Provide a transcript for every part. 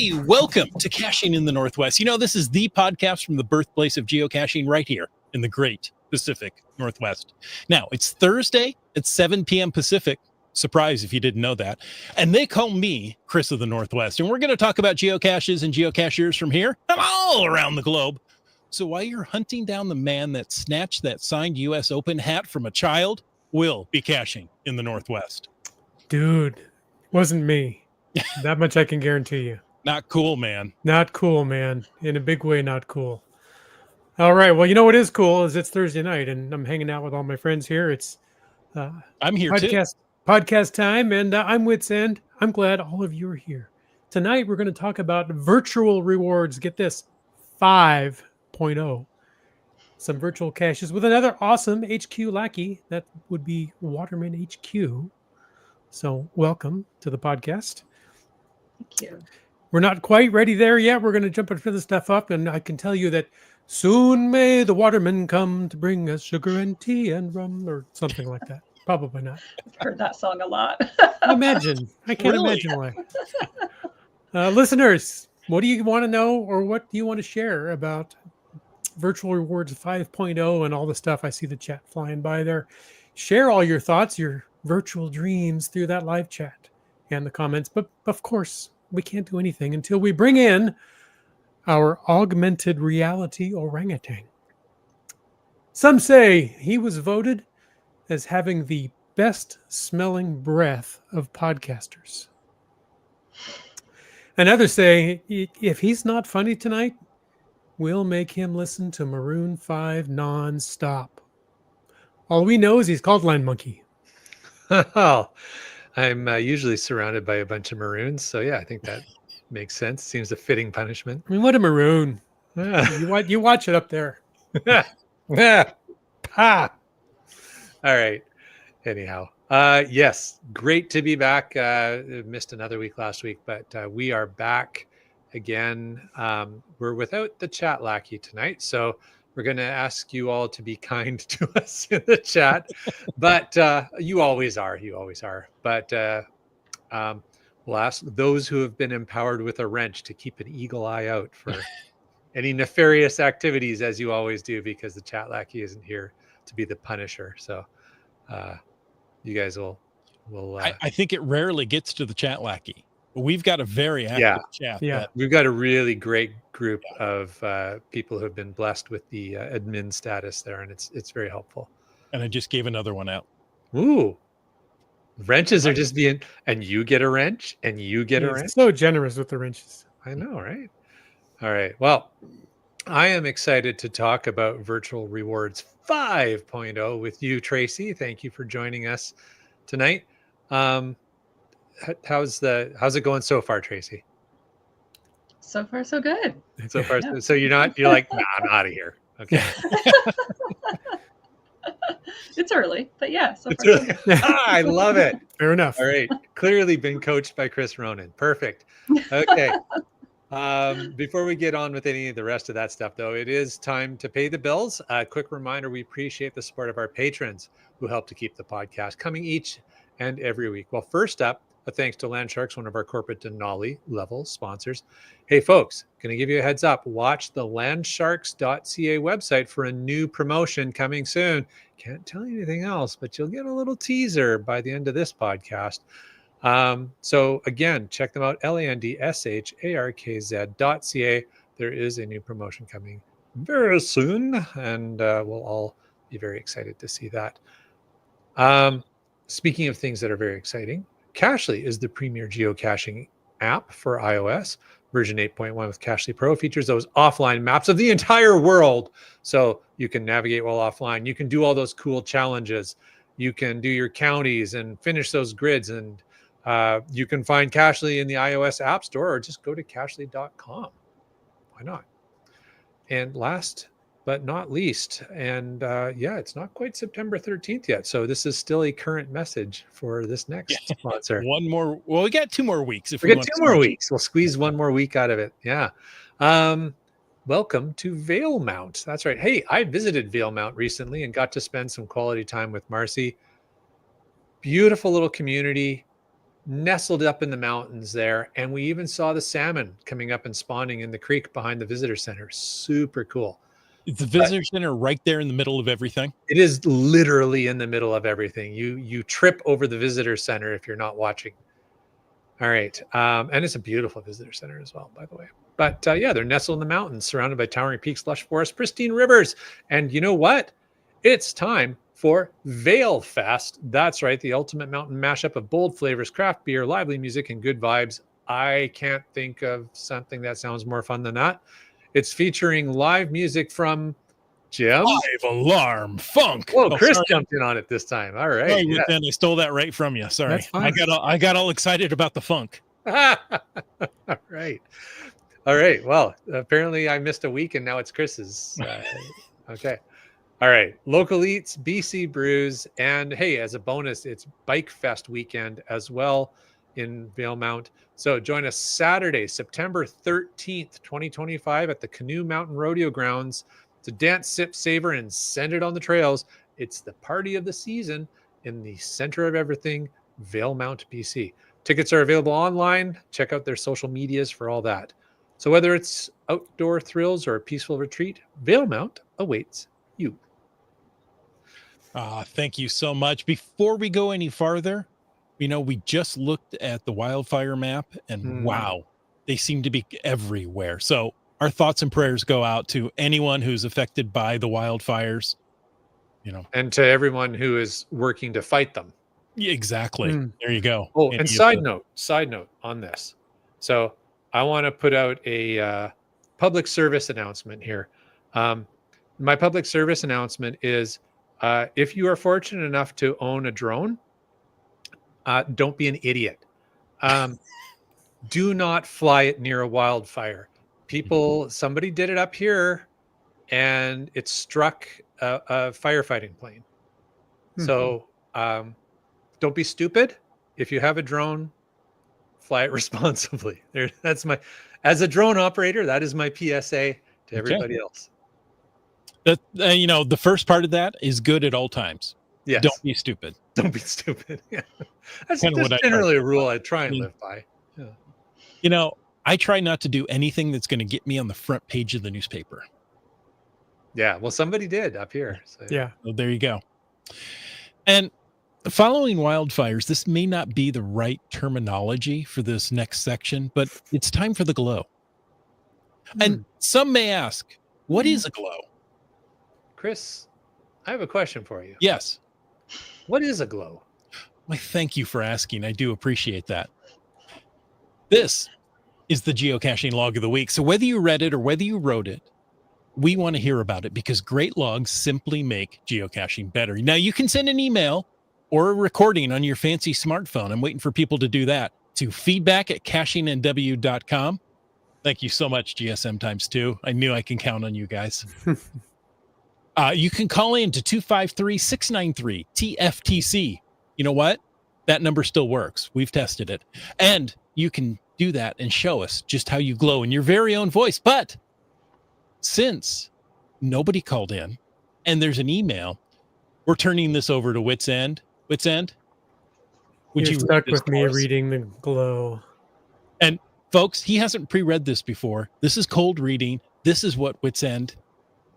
Hey, welcome to Caching in the Northwest. You know, this is the podcast from the birthplace of geocaching right here in the great Pacific Northwest. Now, it's Thursday at 7 p.m. Pacific. Surprise if you didn't know that. And they call me Chris of the Northwest. And we're going to talk about geocaches and geocachers from here and all around the globe. So while you're hunting down the man that snatched that signed U.S. Open hat from a child, we'll be caching in the Northwest. Dude, wasn't me. That much I can guarantee you. Not cool, man. Not cool, man. In a big way, not cool. All right. Well, you know what is cool is it's Thursday night, and I'm hanging out with all my friends here. It's I'm here too. Podcast time, and I'm Wits End. I'm glad all of you are here. Tonight, we're going to talk about virtual rewards. Get this, 5.0. Some virtual caches with another awesome HQ lackey. That would be Waterman HQ. So welcome to the podcast. Thank you. We're not quite ready there yet. We're going to jump into the stuff up, and I can tell you that soon may the watermen come to bring us sugar and tea and rum, or something like that. Probably not. I've heard that song a lot. Imagine. I can't imagine why. Listeners, what do you want to know, or what do you want to share about Virtual Rewards 5.0 and all the stuff? I see the chat flying by there. Share all your thoughts, your virtual dreams through that live chat and the comments. But of course, we can't do anything until we bring in our augmented reality orangutan. Some say he was voted as having the best smelling breath of podcasters. And others say if he's not funny tonight, we'll make him listen to Maroon 5 non-stop. All we know is he's called Land Monkey. Well, I'm usually surrounded by a bunch of maroons, so yeah, I think that makes sense. Seems a fitting punishment. I mean, what a maroon. You watch it up there. Ha! All right. Anyhow, yes, great to be back. Missed another week last week, but we are back again. We're without the chat lackey tonight, so we're going to ask you all to be kind to us in the chat, but you always are. But we'll ask those who have been empowered with a wrench to keep an eagle eye out for any nefarious activities, as you always do, because the chat lackey isn't here to be the punisher. So you guys will. I think it rarely gets to the chat lackey. We've got a very active chat. Yeah, we've got a really great group of people who have been blessed with the admin status there, and it's very helpful. And I just gave another one out. Ooh, wrenches are just being, and you get a wrench, and you get a wrench. So generous with the wrenches. I know, right? All right. Well, I am excited to talk about Virtual Rewards 5.0 with you, Tracy. Thank you for joining us tonight. How's it going so far, Tracy? So far, so good. So far, yeah. So you're like, nah, I'm out of here. Okay. It's early, but yeah. So far, so good. I love it. Fair enough. All right. Clearly been coached by Chris Ronan. Perfect. Okay. Before we get on with any of the rest of that stuff, though, it is time to pay the bills. A quick reminder, we appreciate the support of our patrons who help to keep the podcast coming each and every week. Well, first up, a thanks to Landsharks, one of our corporate Denali level sponsors. Hey, folks, going to give you a heads up. Watch the landsharks.ca website for a new promotion coming soon. Can't tell you anything else, but you'll get a little teaser by the end of this podcast. So again, check them out, landsharkz.ca. There is a new promotion coming very soon, and we'll all be very excited to see that. Speaking of things that are very exciting, Cachly is the premier geocaching app for iOS. Version 8.1 with Cachly Pro features those offline maps of the entire world. So you can navigate while offline. You can do all those cool challenges. You can do your counties and finish those grids. And you can find Cachly in the iOS App Store, or just go to cachly.com. Why not? And last but not least, and it's not quite September 13th yet, so this is still a current message for this next sponsor. One more. Well, we got 2 more weeks. If we get 2 more weeks, we'll squeeze 1 more week out of it. Yeah. Welcome to Valemount. That's right. Hey, I visited Valemount recently and got to spend some quality time with Marcy. Beautiful little community. nestled up in the mountains there. And we even saw the salmon coming up and spawning in the creek behind the visitor center. Super cool. Is the visitor center right there in the middle of everything? It is literally in the middle of everything. You trip over the visitor center if you're not watching. All right. And it's a beautiful visitor center as well, by the way. But yeah, they're nestled in the mountains, surrounded by towering peaks, lush forests, pristine rivers. And you know what? It's time for Veil Fest. That's right. The ultimate mountain mashup of bold flavors, craft beer, lively music, and good vibes. I can't think of something that sounds more fun than that. It's featuring live music from Jim. Live Alarm Funk. Whoa, Chris sorry. jumped in on it this time. All right. Sorry, Yeah. Within, I stole that right from you. Sorry. That's fine. I got all excited about the funk. All right. All right. Well, apparently I missed a week and now it's Chris's. Okay. All right. Local eats, BC brews, and hey, as a bonus, it's Bike Fest weekend as well in Valemount. So join us Saturday, September 13th, 2025 at the Canoe Mountain Rodeo Grounds to dance, sip, savor, and send it on the trails. It's the party of the season in the center of everything, Valemount, BC. Tickets are available online. Check out their social medias for all that. So whether it's outdoor thrills or a peaceful retreat, Valemount awaits you. Thank you so much. Before we go any farther, we just looked at the wildfire map and wow, they seem to be everywhere. So our thoughts and prayers go out to anyone who's affected by the wildfires, And to everyone who is working to fight them. Yeah, exactly. There you go. Oh, and side note on this. So I want to put out a public service announcement here. My public service announcement is if you are fortunate enough to own a drone, don't be an idiot. Do not fly it near a wildfire. Somebody did it up here and it struck a firefighting plane. So don't be stupid. If you have a drone, fly it responsibly. As a drone operator, that is my PSA to everybody else. That the first part of that is good at all times. Yes. Don't be stupid. Don't be stupid. Yeah. That's Kinda what I generally try a rule I try and live by. Yeah. I try not to do anything that's going to get me on the front page of the newspaper. Yeah. Well, somebody did up here. So. Yeah. So there you go. And following wildfires, this may not be the right terminology for this next section, but it's time for the glow. And some may ask, what is a glow? Chris, I have a question for you. Yes. What is a glow? Well, thank you for asking. I do appreciate that. This is the geocaching log of the week. So whether you read it or whether you wrote it, we want to hear about it because great logs simply make geocaching better. Now you can send an email or a recording on your fancy smartphone. I'm waiting for people to do that to feedback@cachingandw.com. Thank you so much, GSM times 2. I knew I can count on you guys. You can call in to 253-693-TFTC. You know what? That number still works. We've tested it. And you can do that and show us just how you glow in your very own voice. But since nobody called in and there's an email, we're turning this over to Wits End. Wits End? You're read stuck this with me for us? reading the glow. And folks, he hasn't pre-read this before. This is cold reading. This is what Wits End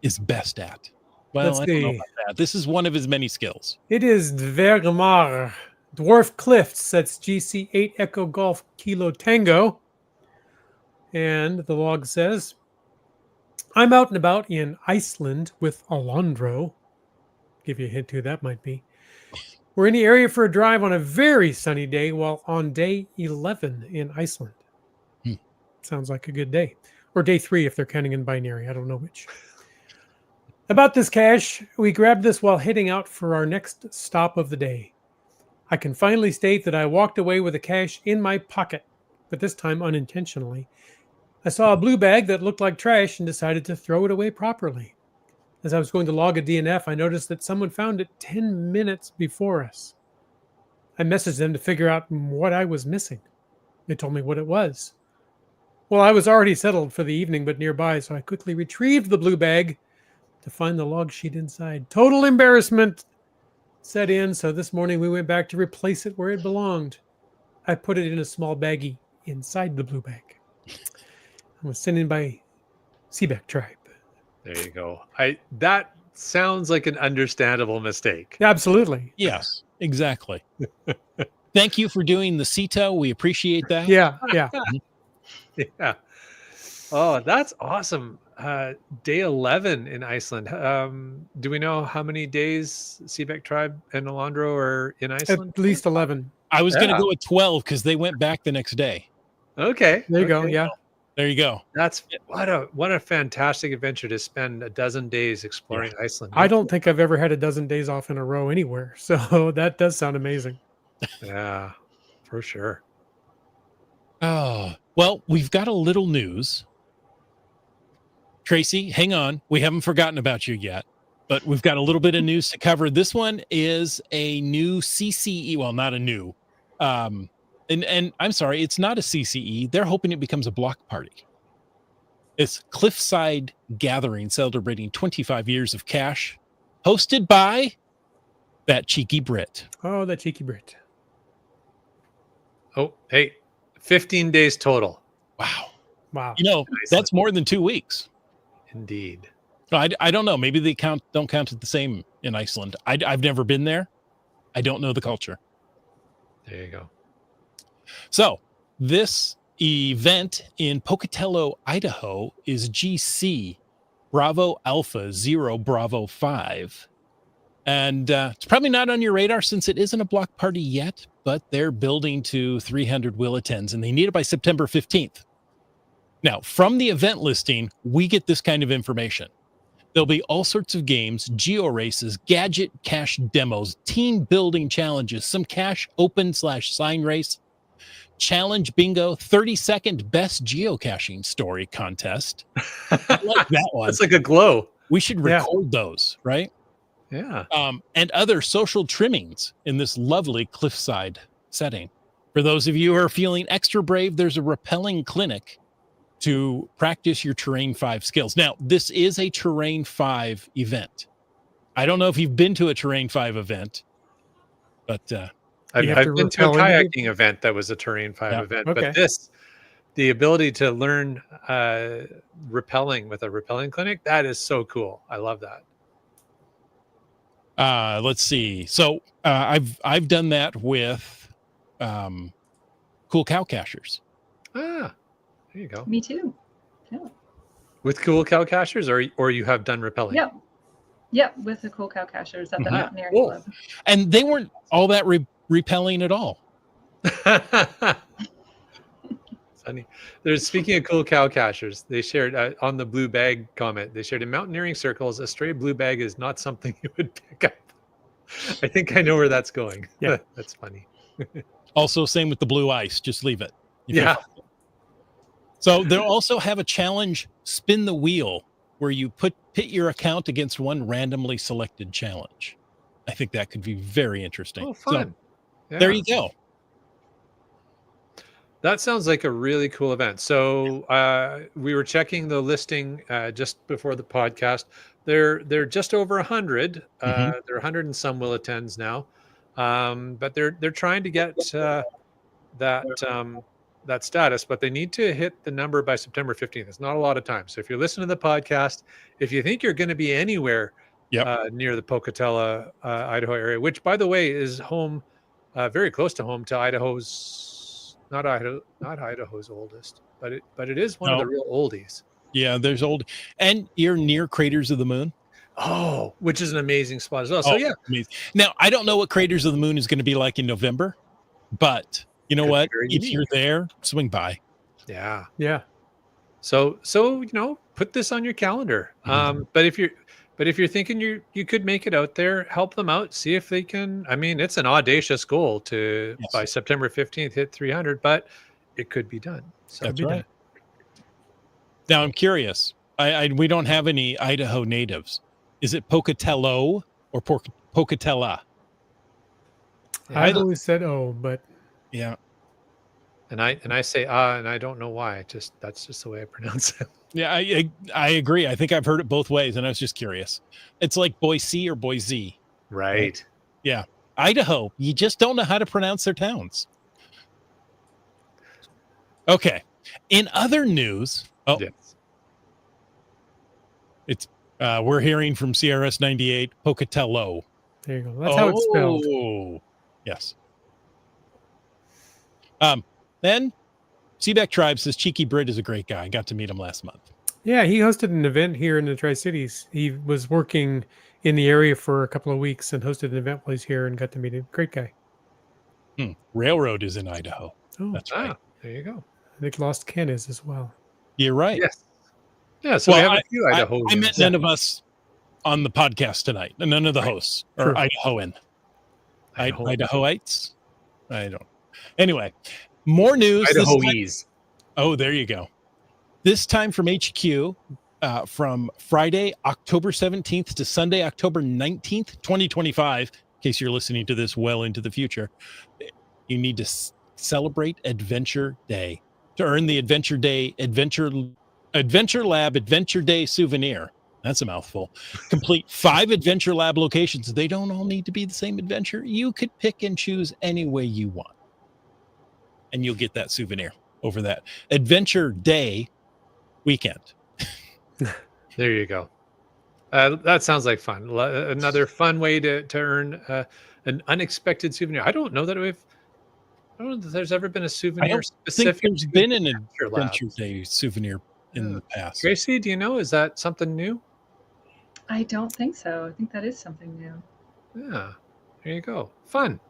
is best at. Well, Let's I don't know see. about that. This is one of his many skills. It is Dvergmar, Dwarf Cliffs. That's GC8 Echo Golf Kilo Tango. And the log says, I'm out and about in Iceland with Alondro. Give you a hint who that might be. We're in the area for a drive on a very sunny day while on day 11 in Iceland. Sounds like a good day. Or day 3 if they're counting in binary. I don't know which. About this cache, we grabbed this while heading out for our next stop of the day. I can finally state that I walked away with a cache in my pocket, but this time unintentionally. I saw a blue bag that looked like trash and decided to throw it away properly. As I was going to log a DNF, I noticed that someone found it 10 minutes before us. I messaged them to figure out what I was missing. They told me what it was. Well, I was already settled for the evening, but nearby, so I quickly retrieved the blue bag to find the log sheet inside. Total embarrassment set in, so this morning we went back to replace it where it belonged. I put it in a small baggie inside the blue bag. I was sent in by Seaback Tribe. There you go. That sounds like an understandable mistake. Absolutely. Yes, exactly. Thank you for doing the CETA. We appreciate that. Yeah, yeah. Yeah. Oh, that's awesome. Day 11 in Iceland. Do we know how many days Seabeck Tribe and Alondro are in Iceland? At least 11. I was going to Yeah. go with 12 because they went back the next day. Okay. There you go. okay. Yeah. There you go. That's what a fantastic adventure to spend a dozen days exploring Iceland. I don't think I've ever had a dozen days off in a row anywhere. So that does sound amazing. Yeah, for sure. Oh, well, we've got a little news. Tracy, hang on. We haven't forgotten about you yet, but we've got a little bit of news to cover. This one is a new CCE. Well, not a new. And I'm sorry, it's not a CCE. They're hoping it becomes a block party. It's Cliffside Gathering celebrating 25 years of cache, hosted by that cheeky Brit. Oh, that cheeky Brit. Oh, hey, 15 days total. Wow. Wow. You know, Nice. that's more than 2 weeks. Indeed. I don't know. Maybe they don't count it the same in Iceland. I've never been there. I don't know the culture. There you go. So this event in Pocatello, Idaho is GC Bravo Alpha 0 Bravo 5. And it's probably not on your radar since it isn't a block party yet, but they're building to 300 will attends and they need it by September 15th. Now, from the event listing, we get this kind of information. There'll be all sorts of games, geo races, gadget cache demos, team building challenges, some cache open/sign race, challenge bingo, 30-second best geocaching story contest. I like that one. It's like a glow. We should record those, right? Yeah. And other social trimmings in this lovely cliffside setting. For those of you who are feeling extra brave, there's a rappelling clinic to practice your Terrain 5 skills. Now, this is a Terrain 5 event. I don't know if you've been to a Terrain 5 event, but I've You have to been to a rappel into kayaking event that was a Terrain 5 Yeah. event, Okay. but the ability to learn rappelling with a rappelling clinic, that is so cool. I love that. let's see. So I've done that with Cool Cowcachers. Ah, there you go. Me too. Yeah. With cool cowcachers, or you have done rappelling? Yep. Yep. With the Cool Cowcachers at the Mhm. Mountaineering Cool. Club. And they weren't all that repelling at all. Funny. There's speaking of cool cowcachers, they shared on the blue bag comment. They shared in mountaineering circles, a stray blue bag is not something you would pick up. I think I know where that's going. Yeah. That's funny. Also, same with the blue ice. Just leave it. Yeah. So they'll also have a challenge, spin the wheel, where you pit your account against one randomly selected challenge. I think that could be very interesting. Oh, So, fun. there Yeah. you go. That sounds like a really cool event. So we were checking the listing just before the podcast. They're just over 100. Mhm. They're 100 and some will attends now, but they're trying to get that status. But they need to hit the number by September 15th. It's not a lot of time. So if you're listening to the podcast, if you think you're going to be anywhere near the Pocatello, Idaho area, which by the way is home, very close to home to Idaho's. Not Idaho's oldest, but it is one of the real oldies. Yeah, there's old, and you're near Craters of the Moon. Oh, which is an amazing spot as well. So yeah, amazing. Now I don't know what Craters of the Moon is going to be like in November, but you know Could be what? very If unique. you're there, swing by. yeah. Yeah. So put this on your calendar. Mhm. But if you're thinking you could make it out there, help them out, see if they can. I mean, it's an audacious goal to Yes. by September 15th hit 300, but it could be done. So That's right. Now I'm curious. We don't have any Idaho natives. Is it Pocatello or Pocatella? I've always said, but Yeah. And I say and I don't know why. That's just the way I pronounce it. Yeah, I agree. I think I've heard it both ways, and I was just curious. It's like Boise or Boise. Right. Idaho, you just don't know how to pronounce their towns. Okay. In other news, Yes. it's we're hearing from CRS 98 Pocatello. There you go. That's how it's spelled. Oh, yes. Then Seaback Tribe says Cheeky Brit is a great guy. Got to meet him last month. Yeah, he hosted an event here in the Tri-Cities. He was working in the area for a couple of weeks and hosted an event place here and got to meet him. Great guy. Railroad is in Idaho. Oh, That's right. There you go. I think Lost Ken is as well. You're right. Yes. Yeah. So we have a few I Idahoans. met none of us on the podcast tonight. None of the hosts are True. Idahoan. Idahoan. Idahoites? I don't. Anyway, more news. this time- Idahoese. Oh, there you go. This time from HQ, from Friday, October 17th to Sunday, October 19th, 2025. In case you're listening to this well into the future, you need to celebrate Adventure Day to earn the Adventure Lab Adventure Day souvenir. That's a mouthful. Complete 5 Adventure Lab locations. They don't all need to be the same adventure. You could pick and choose any way you want, and you'll get that souvenir over that Adventure Day weekend. There you go. That sounds like fun. Another fun way to earn an unexpected souvenir. I don't know that there's ever been a souvenir I think specific. there's to been an Adventure Lab. Adventure Day souvenir in the past. Gracie, do you know? Is that something new? I don't think so. I think that is something new. Yeah. There you go. Fun.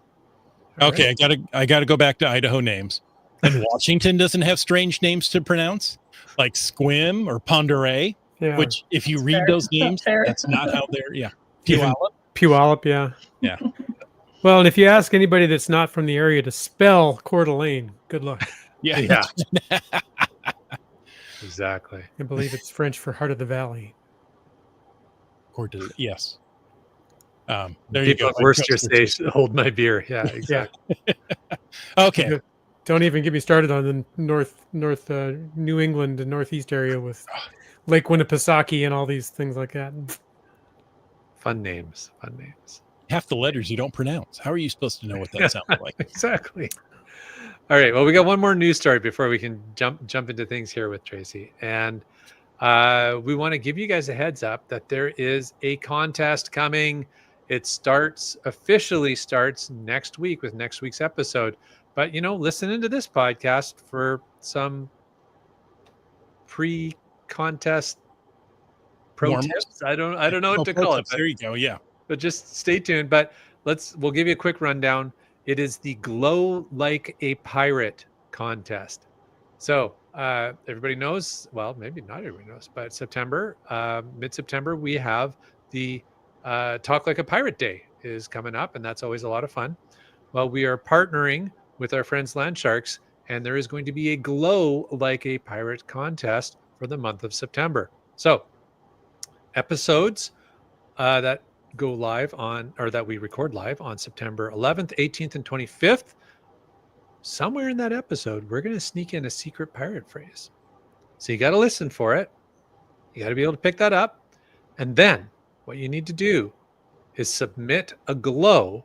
All Okay, right. I gotta go back to Idaho names. And Washington doesn't have strange names to pronounce, like Squim or Ponderay. Yeah. Which, if you read Fair. those names, Fair. that's not how they're. Yeah, Even Puyallup. Puyallup, yeah. Yeah. Well, and if you ask anybody that's not from the area to spell Coeur d'Alene, good luck. Yeah, Yeah. Exactly. I believe it's French for Heart of the Valley. Yes. There People you go. at Worcester say, "Hold my beer." Yeah, exactly. Okay. Don't even get me started on the north New England and Northeast area with Lake Winnipesaukee and all these things like that. Fun names. Half the letters you don't pronounce. How are you supposed to know what that sounds like? Exactly. All right. Well, we got one more news story before we can jump into things here with Tracy, and we want to give you guys a heads up that there is a contest coming. It officially starts next week with next week's episode. But listen into this podcast for some pre-contest pro Warm-ups? tips. I don't know what to call it. But, There you go. Yeah. but just stay tuned. But we'll give you a quick rundown. It is the Glow Like a Pirate contest. So everybody knows, well, maybe not everybody knows, but September, mid-September, we have the Talk Like a Pirate Day is coming up, and that's always a lot of fun. Well, we are partnering with our friends Land Sharks, and there is going to be a Glow Like a Pirate contest for the month of September. So episodes that go live that we record live on September 11th, 18th, and 25th. Somewhere in that episode, we're going to sneak in a secret pirate phrase. So you got to listen for it. You got to be able to pick that up. And then what you need to do is submit a glow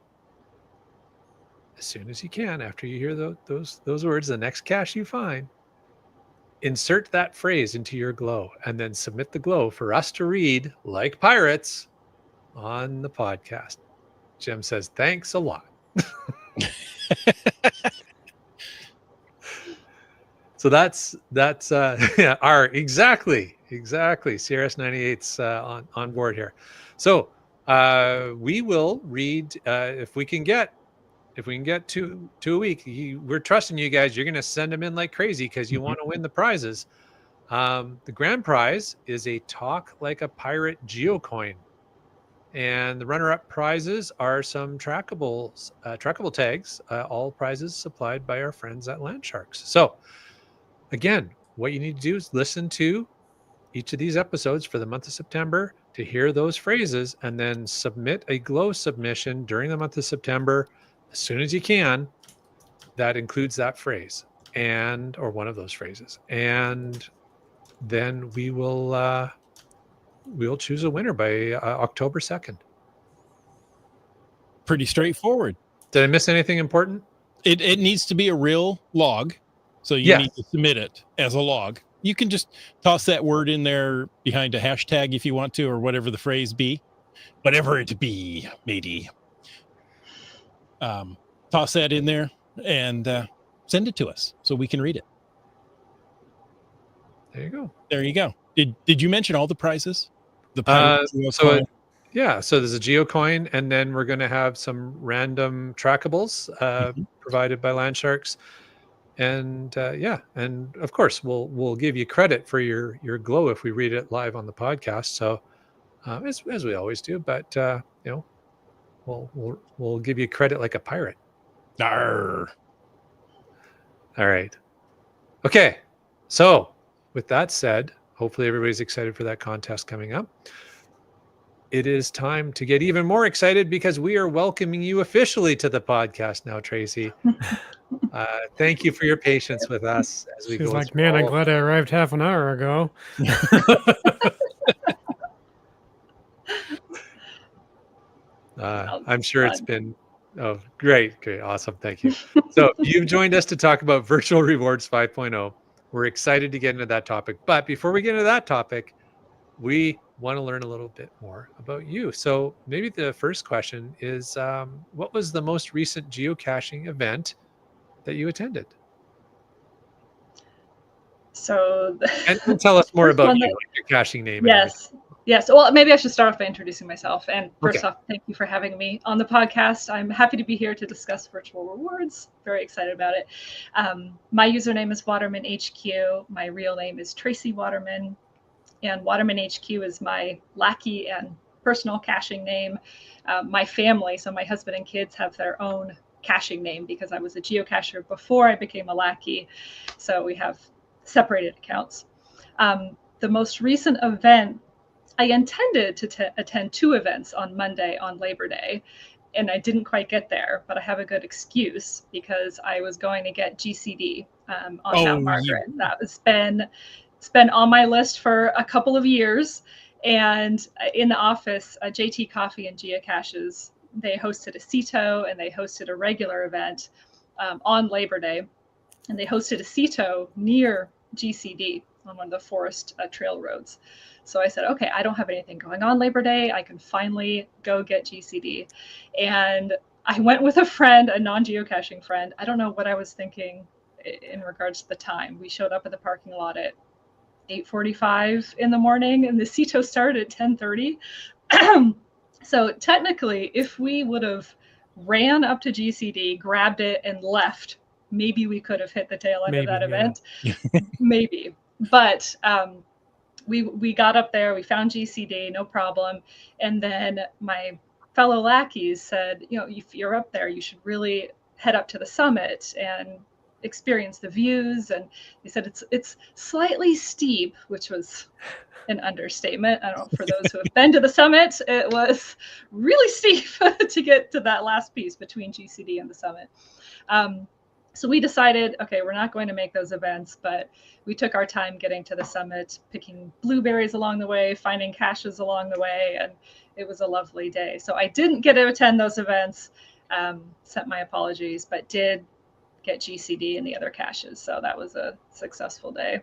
as soon as you can after you hear those words, the next cache you find. Insert that phrase into your glow and then submit the glow for us to read like pirates on the podcast. Jim says, thanks a lot. So that's yeah, exactly CRS 98's on board here. So we will read if we can get two a week. We're trusting you guys. You're going to send them in like crazy because you want to win the prizes. The grand prize is a Talk Like a Pirate geocoin, and the runner-up prizes are some trackable tags. All prizes supplied by our friends at Land Sharks. So again, what you need to do is listen to each of these episodes for the month of September to hear those phrases, and then submit a glow submission during the month of September as soon as you can. That includes that phrase or one of those phrases, and then we'll choose a winner by October 2nd. Pretty straightforward. Did I miss anything important? It needs to be a real log. So you Yes. need to submit it as a log. You can just toss that word in there behind a hashtag if you want to, or whatever the phrase be, whatever it be, matey. Toss that in there and send it to us so we can read it. There you go. There you go. Did you mention all the prizes? The pirate So there's a geocoin, and then we're going to have some random trackables provided by Landsharks, and and of course we'll give you credit for your glow if we read it live on the podcast. So as we always do, but we'll give you credit like a pirate. Arr. All right. Okay. So with that said, hopefully everybody's excited for that contest coming up. It is time to get even more excited because we are welcoming you officially to the podcast now, Tracy. Thank you for your patience with us as we She's go. like, man, I'm glad I arrived half an hour ago. I'm sure it's been great, awesome, thank you. So you've joined us to talk about Virtual Rewards 5.0. We're excited to get into that topic, but before we get into that topic, we want to learn a little bit more about you. So maybe the first question is, what was the most recent geocaching event that you attended? So, And tell us more first about one you, that- like your caching name. Yes. Well, maybe I should start off by introducing myself. And first Okay. off, thank you for having me on the podcast. I'm happy to be here to discuss virtual rewards. Very excited about it. My username is Waterman HQ. My real name is Tracy Waterman. And Waterman HQ is my lackey and personal caching name. My family, so my husband and kids, have their own caching name because I was a geocacher before I became a lackey. So we have separated accounts. The most recent event, I intended to attend two events on Monday on Labor Day, and I didn't quite get there, but I have a good excuse because I was going to get GCD on Mount Margaret. That was been on my list for a couple of years. And in the office, JT Coffee and Geocaches, they hosted a CETO and they hosted a regular event on Labor Day. And they hosted a CETO near GCD on one of the forest trail roads. So I said, okay, I don't have anything going on Labor Day. I can finally go get GCD. And I went with a friend, a non-geocaching friend. I don't know what I was thinking in regards to the time. We showed up at the parking lot at 8:45 in the morning, and the CETO started at 10:30. So technically, if we would have ran up to GCD, grabbed it, and left, maybe we could have hit the tail end of that event. Maybe. But we got up there, we found GCD, no problem. And then my fellow lackeys said, if you're up there, you should really head up to the summit and experience the views. And they said it's slightly steep, which was an understatement. I don't know, for those who have been to the summit, it was really steep to get to that last piece between GCD and the summit. So we decided, okay, we're not going to make those events, but we took our time getting to the summit, picking blueberries along the way, finding caches along the way, and it was a lovely day. So I didn't get to attend those events, sent my apologies, but did get GCD and the other caches. So that was a successful day.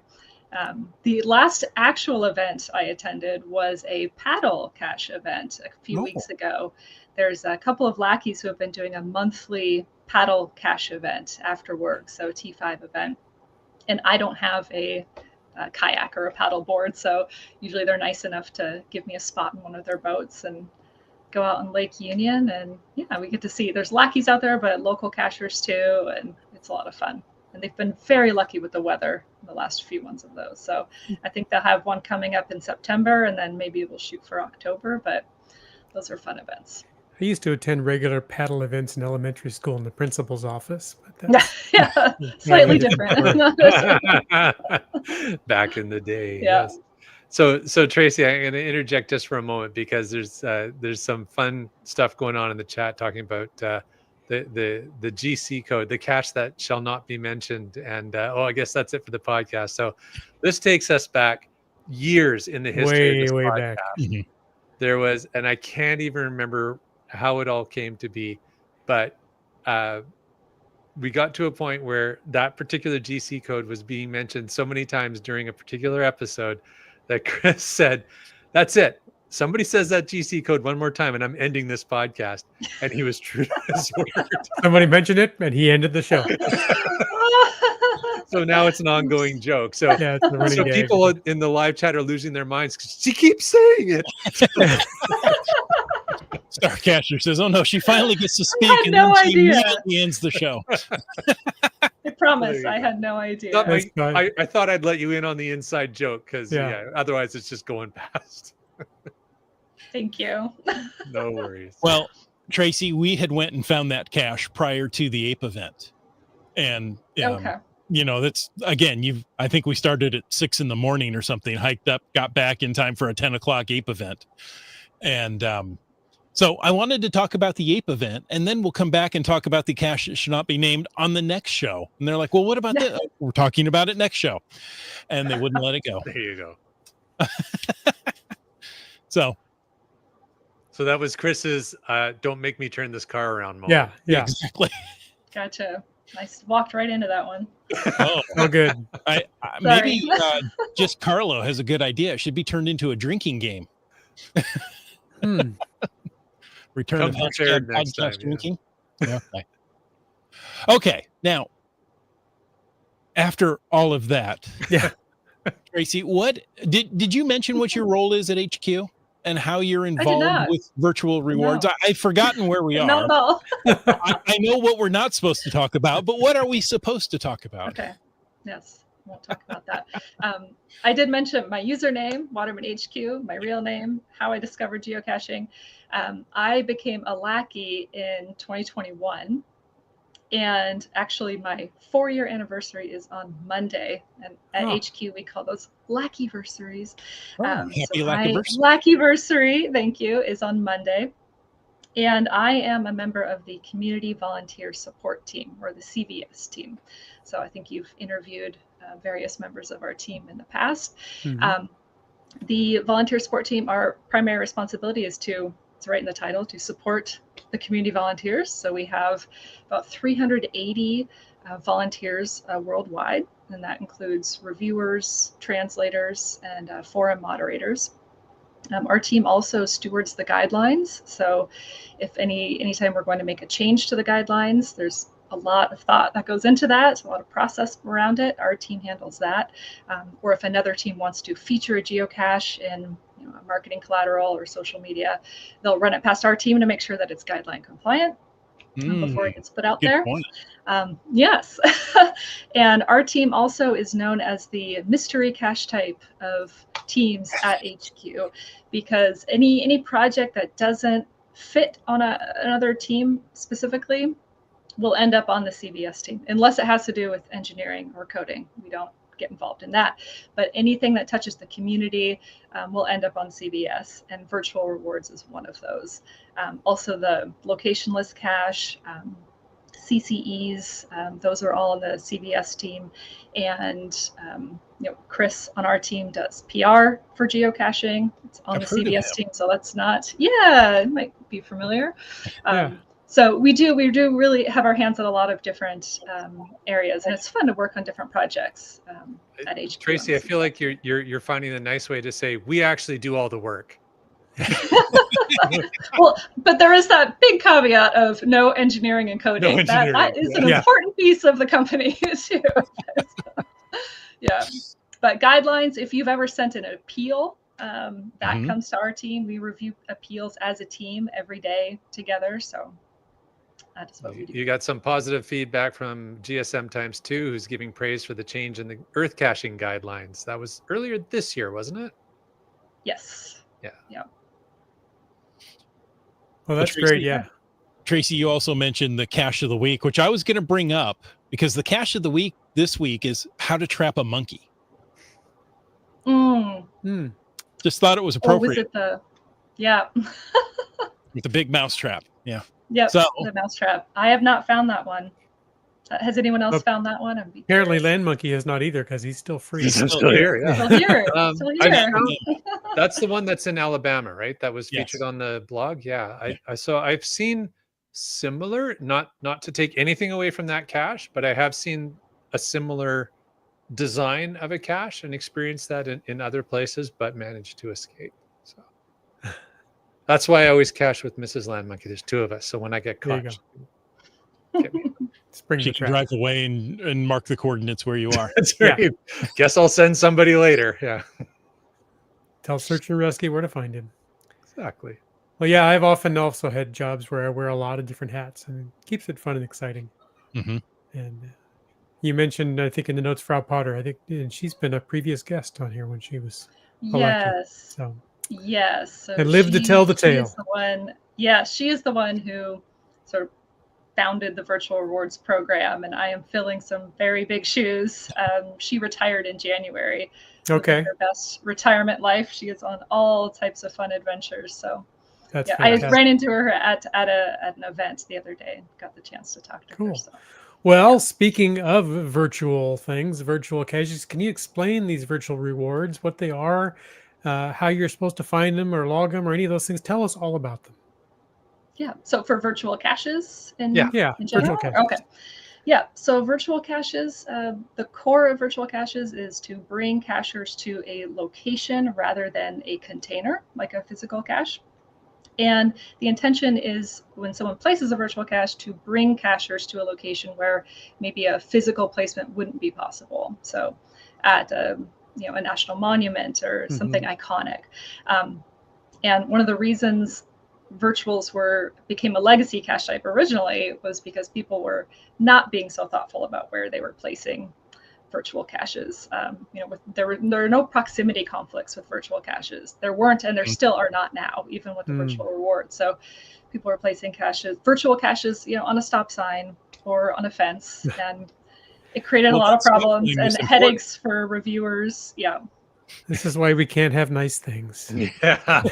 The last actual event I attended was a paddle cache event a few weeks ago. There's a couple of lackeys who have been doing a monthly paddle cache event after work, so T5 event. And I don't have a kayak or a paddle board, so usually they're nice enough to give me a spot in one of their boats and go out on Lake Union. And yeah, we get to see, there's lackeys out there, but local cachers too, and it's a lot of fun. And they've been very lucky with the weather in the last few months of those. So I think they'll have one coming up in September, and then maybe we'll shoot for October, but those are fun events. I used to attend regular paddle events in elementary school in the principal's office. But that's, yeah, slightly different. Back in the day, yeah. yes. So Tracy, I'm going to interject just for a moment because there's some fun stuff going on in the chat talking about the GC code, the cache that shall not be mentioned, and I guess that's it for the podcast. So this takes us back years in the history of this way podcast. back. There was, and I can't even remember how it all came to be, but we got to a point where that particular GC code was being mentioned so many times during a particular episode that Chris said, "That's it. Somebody says that GC code one more time and I'm ending this podcast." And he was true to his word. Somebody mentioned it, and he ended the show. So now it's an ongoing joke. So, Yeah, it's a running so gag. people in the live chat are losing their minds because she keeps saying it. Starcaster says, "Oh no, she finally gets to speak, had and no then she idea. immediately ends the show." I promise, There you I go. had no idea. Not That's my- fine. I thought I'd let you in on the inside joke because Yeah. otherwise it's just going past. Thank you. No worries. Well, Tracy, we had went and found that cache prior to the ape event, and Okay. you know, that's again, I think we started at 6 a.m. or something, hiked up, got back in time for a 10 o'clock ape event, and so I wanted to talk about the ape event, and then we'll come back and talk about the cache that should not be named on the next show. And they're like, "Well, what about that?" We're talking about it next show, and they wouldn't let it go. There you go. So So that was Chris's "Don't make me turn this car around" moment. Yeah, yeah. exactly. Gotcha. I walked right into that one. Oh, Oh, good. maybe just Carlo has a good idea. It should be turned into a drinking game. Hmm. Return Come of prepared hashtag next time, podcast yeah. drinking. Yeah. Okay. Now, after all of that, Yeah. Tracy, what did you mention what your role is at HQ and how you're involved not. with virtual rewards? No. I've forgotten where we Not are. at all. I know what we're not supposed to talk about, but what are we supposed to talk about? Okay. Yes. Won't talk about that. I did mention my username, Waterman HQ, my real name, how I discovered geocaching. I became a lackey in 2021. And actually, my 4-year anniversary is on Monday. And at Oh. HQ, we call those lackyversaries. Happy So my lackyversary. lackyversary, thank you, is on Monday. And I am a member of the Community Volunteer Support Team, or the CVS team. So I think you've interviewed various members of our team in the past. Mhm. The volunteer support team, our primary responsibility is to, it's right in the title, to support the community volunteers. So we have about 380 volunteers worldwide, and that includes reviewers, translators, and forum moderators. Our team also stewards the guidelines. So if anytime we're going to make a change to the guidelines, there's a lot of thought that goes into that, a lot of process around it. Our team handles that. Or if another team wants to feature a geocache in a marketing collateral or social media, they'll run it past our team to make sure that it's guideline compliant before it gets put out Good there. point. Yes. And our team also is known as the mystery cache type of teams at HQ, because any project that doesn't fit on another team specifically will end up on the CVS team, unless it has to do with engineering or coding. We don't get involved in that. But anything that touches the community will end up on CVS, and virtual rewards is one of those. Also the locationless cache, CCEs, those are all on the CVS team. And Chris on our team does PR for geocaching. It's on I've the heard of CVS that. team, so that's not, it might be familiar. Yeah. So we do really have our hands in a lot of different areas, and it's fun to work on different projects at HQ. Tracy, I feel like you're finding a nice way to say we actually do all the work. Well, but there is that big caveat of no engineering and coding. No engineering, That is an yeah. important piece of the company too. Yeah, but guidelines. If you've ever sent an appeal, that Mhm. comes to our team. We review appeals as a team every day together. So that is what we do. You got some positive feedback from GSM times 2, who's giving praise for the change in the earth caching guidelines. That was earlier this year, wasn't it? Yes. Yeah. Yeah. Well, that's Tracy, great. Yeah. Tracy, you also mentioned the cache of the week, which I was going to bring up because the cache of the week this week is how to trap a monkey. Mm. Hmm. Just thought it was Or appropriate was it the? Yeah. with the big mouse trap. Yeah. Yep. So- The mousetrap. I have not found that one. Has anyone else Nope. found that one? I'd be Apparently, curious. Land Monkey has not either because he's still free. He's I'm still still here. here. Yeah. Still here. Still I here. found- That's the one that's in Alabama, right? That was Yes. featured on the blog. Yeah. I've seen similar, not to take anything away from that cache, but I have seen a similar design of a cache and experienced that in other places, but managed to escape. So that's why I always cache with Mrs. Land Monkey. There's two of us, so when I get There you caught, go. she can get me. Spring She the can trap. drive away and mark the coordinates where you are. That's Yeah. right. Guess I'll send somebody later. Yeah, Tell search and rescue where to find him. exactly. Well, yeah, I've often also had jobs where I wear a lot of different hats, and it keeps it fun and exciting. Hmm. And you mentioned, I think, in the notes, Frau Potter. I think, and she's been a previous guest on here when she was elected. Yes. So, Yes. So and lived to tell the she tale. is the one. Yeah, she is the one who sort of founded the virtual rewards program, and I am filling some very big shoes. She retired in January. Okay, Living her best retirement life. She is on all types of fun adventures. So that's yeah, I fantastic. ran into her at an event the other day and got the chance to talk to her. Cool. So. Well, speaking of virtual things, virtual caches, can you explain these virtual rewards, what they are, how you're supposed to find them or log them or any of those things? Tell us all about them. Yeah. So for virtual caches in Yeah, in virtual general? caches. Okay. Yeah. So virtual caches, the core of virtual caches is to bring cachers to a location rather than a container, like a physical cache. And the intention is when someone places a virtual cache to bring cachers to a location where maybe a physical placement wouldn't be possible. So at a national monument or something iconic. And one of the reasons virtuals became a legacy cache type originally was because people were not being so thoughtful about where they were placing virtual caches. There are no proximity conflicts with virtual caches. There weren't, and there still are not now, even with the virtual reward. So people are placing virtual caches, on a stop sign or on a fence, and it created a lot of problems and headaches for reviewers. Yeah. This is why we can't have nice things. Yeah.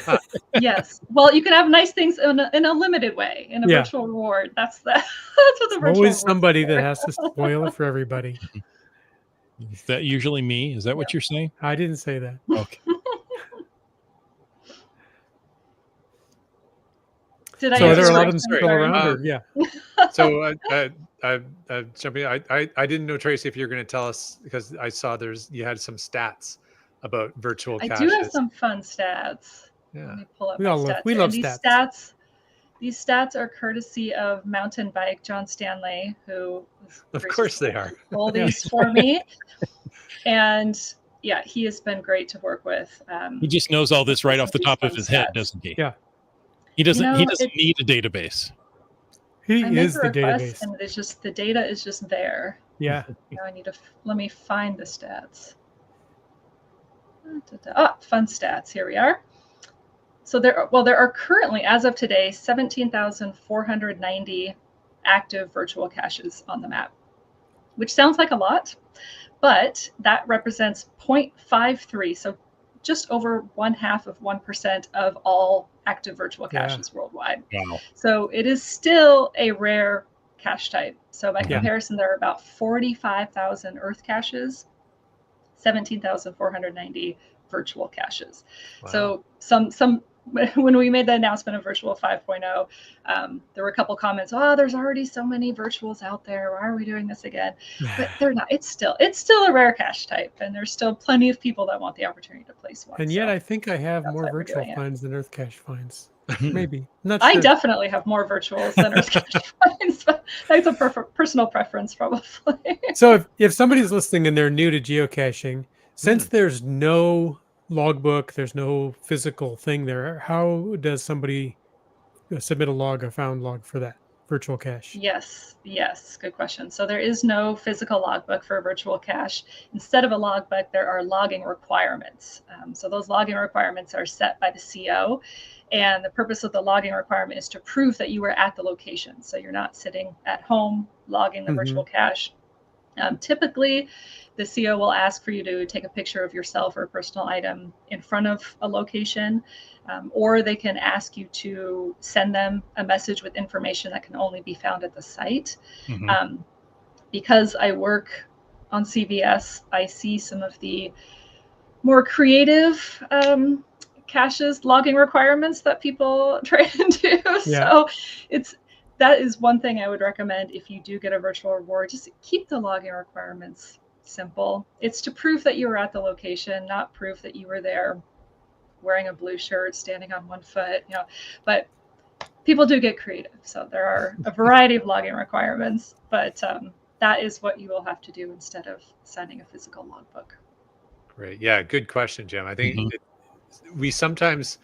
Yes. Well, you can have nice things in a limited way in a virtual reward. That's what the virtual Always reward's somebody for. that has to spoil it for everybody. Is that usually me? Is that what you're saying? I didn't say that. Okay. Did I So are answer there a your lot of them question? still Sorry. around? Or, yeah. So jumping, I didn't know, Tracy, if you're going to tell us, because I saw you had some stats about virtual I caches. do have some fun stats. Yeah. Let me pull up We my all love- stats. we here. love And stats. these stats are courtesy of Mountain Bike John Stanley, who was Of course they are. pull these for me. And yeah, he has been great to work with. He just knows all this right off the these top of fun his head, stats. doesn't he? Yeah. He doesn't. He doesn't it- need a database. He I make is a the request, database. and the data is just there. Yeah. Now I need to let me find the stats. Fun stats. Here we are. So there are currently, as of today, 17,490 active virtual caches on the map, which sounds like a lot, but that represents 0.53, so just over 0.5% of all active virtual caches worldwide. Wow. So it is still a rare cache type. So by Yeah. comparison, there are about 45,000 Earth caches, 17,490 virtual caches. Wow. So some when we made the announcement of Virtual 5.0, there were a couple comments. Oh, there's already so many virtuals out there. Why are we doing this again? But they're not. It's still a rare cache type, and there's still plenty of people that want the opportunity to place one. And yet So I think I have that's more why we're virtual doing it. finds than Earth cache finds. Maybe. Not sure. I definitely have more virtuals than Earth cache finds, but that's a personal preference, probably. So if somebody's listening and they're new to geocaching, since there's no logbook, there's no physical thing there, how does somebody submit a found log for that virtual cache? Yes, good question. So there is no physical logbook for a virtual cache. Instead of a logbook, there are logging requirements. So those logging requirements are set by the CO, and the purpose of the logging requirement is to prove that you were at the location. So you're not sitting at home logging the virtual cache. Typically, the CO will ask for you to take a picture of yourself or a personal item in front of a location, or they can ask you to send them a message with information that can only be found at the site. Because I work on CVS, I see some of the more creative caches logging requirements that people try and do. Yeah. So it's that is one thing I would recommend if you do get a virtual reward. Just keep the login requirements simple. It's to prove that you were at the location, not proof that you were there wearing a blue shirt, standing on one foot, but people do get creative. So there are a variety of login requirements, but that is what you will have to do instead of signing a physical logbook. Great. Yeah, good question, Jim. I think Mhm. we sometimes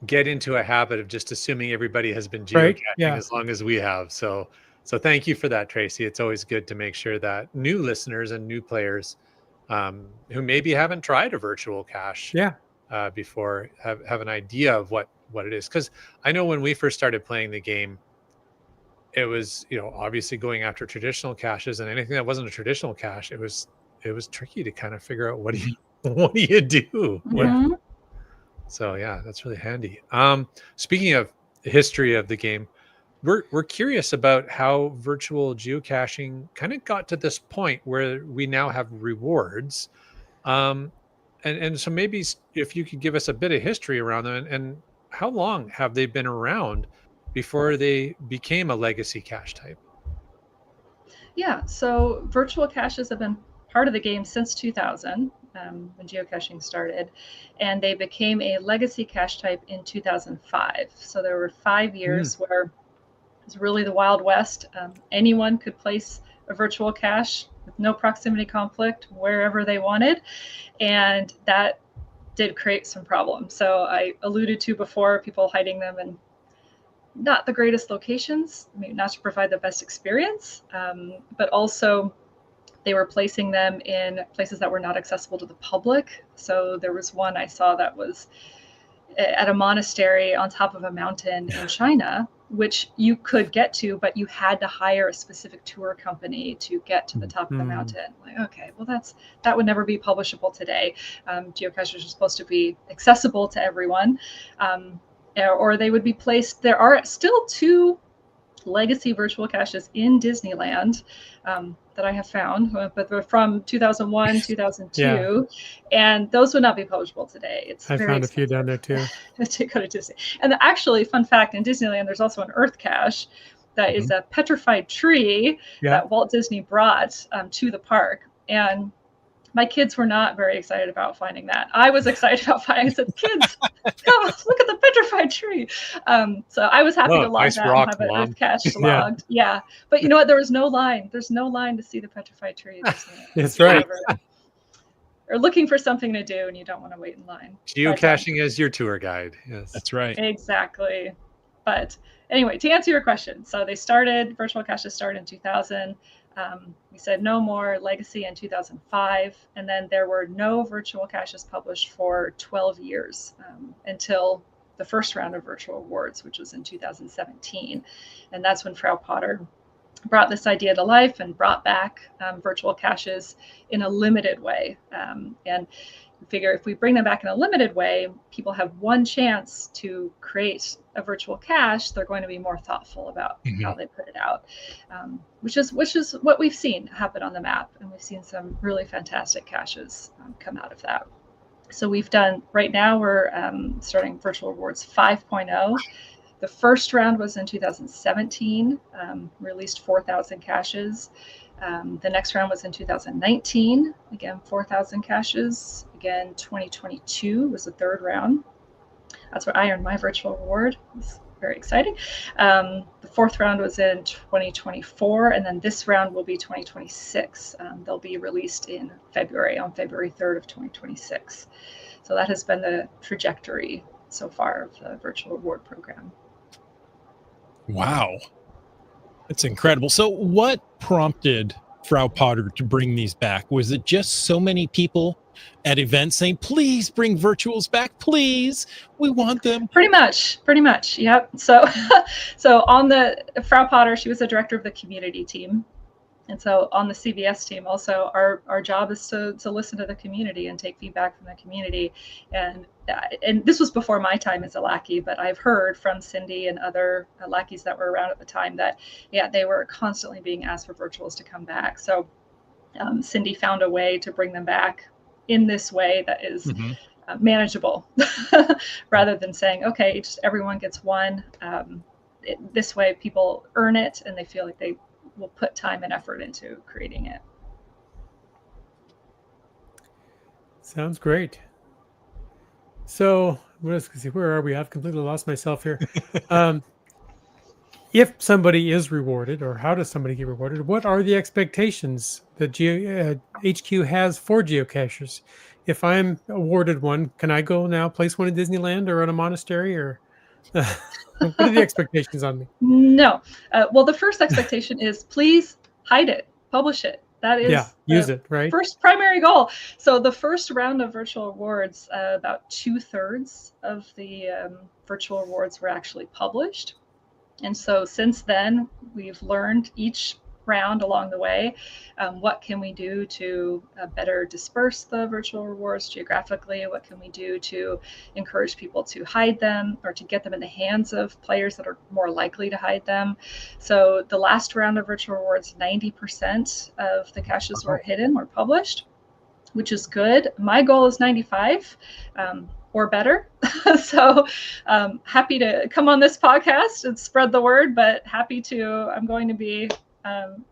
get into a habit of just assuming everybody has been Right? geocaching Yeah. as long as we have. So thank you for that, Tracy. It's always good to make sure that new listeners and new players who maybe haven't tried a virtual cache Yeah. before have an idea of what it is. Because I know when we first started playing the game, it was, obviously going after traditional caches, and anything that wasn't a traditional cache, it was tricky to kind of figure out what do you what do you do. Yeah. Mhm. So yeah, that's really handy. Speaking of the history of the game, we're curious about how virtual geocaching kind of got to this point where we now have rewards. Um, and so maybe if you could give us a bit of history around them, and how long have they been around before they became a legacy cache type? Yeah, so virtual caches have been part of the game since 2000, when geocaching started, and they became a legacy cache type in 2005. So there were 5 years where it was really the Wild West. Anyone could place a virtual cache with no proximity conflict wherever they wanted, and that did create some problems. So I alluded to before, people hiding them in not the greatest locations, not to provide the best experience, but also they were placing them in places that were not accessible to the public. So there was one I saw that was at a monastery on top of a mountain in China, which you could get to, but you had to hire a specific tour company to get to the top of the mountain. Like, okay, well, that would never be publishable today. Geocaches are supposed to be accessible to everyone, or they would be placed. There are still 2 legacy virtual caches in Disneyland that I have found, but they're from 2001, 2002, and those would not be publishable today. It's I very found a few expensive down there too. to go to Disney. And actually, fun fact, in Disneyland, there's also an earth cache that is a petrified tree that Walt Disney brought to the park. And my kids were not very excited about finding that. I was excited about finding it. I said, kids, come look at the petrified tree. So I was happy to log Nice that rock, and have an Mom. earth cache logged. Yeah. But you know what? There was no line. There's no line to see the petrified tree. That's right. Or looking for something to do and you don't want to wait in line. Geocaching as your tour guide. Yes. That's right. Exactly. But anyway, to answer your question, so virtual caches started in 2000. We said no more legacy in 2005, and then there were no virtual caches published for 12 years until the first round of virtual awards, which was in 2017. And that's when Frau Potter brought this idea to life and brought back virtual caches in a limited way. And figure if we bring them back in a limited way, people have one chance to create a virtual cache. They're going to be more thoughtful about how they put it out, which is what we've seen happen on the map. And we've seen some really fantastic caches come out of that. So right now we're starting virtual awards 5.0. The first round was in 2017, released 4,000 caches. The next round was in 2019, again, 4,000 caches. Again, 2022 was the third round. That's where I earned my virtual reward. It was very exciting. The fourth round was in 2024, and then this round will be 2026. They'll be released on February 3rd of 2026. So that has been the trajectory so far of the virtual reward program. Wow. That's incredible. So what prompted Frau Potter to bring these back? Was it just so many people at events saying, please bring virtuals back, please, we want them? Pretty much. Yep. So on the Frau Potter, she was the director of the community team. And so on the CVS team, also our job is to listen to the community and take feedback from the community. And this was before my time as a lackey, but I've heard from Cindy and other lackeys that were around at the time that, they were constantly being asked for virtuals to come back. So Cindy found a way to bring them back in this way that is manageable, rather than saying, okay, just everyone gets one. this way people earn it and they feel like they will put time and effort into creating it. Sounds great. So let's see, where are we? I've completely lost myself here. If somebody is rewarded, or how does somebody get rewarded? What are the expectations that HQ has for geocachers? If I'm awarded one, can I go now place one in Disneyland or in a monastery, or what are the expectations on me? No. Well, the first expectation is please hide it, publish it. That is use it, right? First primary goal. So the first round of virtual awards, about 2/3 of the virtual awards were actually published. And so since then, we've learned each round along the way, what can we do to better disperse the virtual rewards geographically? What can we do to encourage people to hide them or to get them in the hands of players that are more likely to hide them? So the last round of virtual rewards, 90% of the caches were hidden or published, which is good. My goal is 95. Or better. So happy to come on this podcast and spread the word, but I'm going to be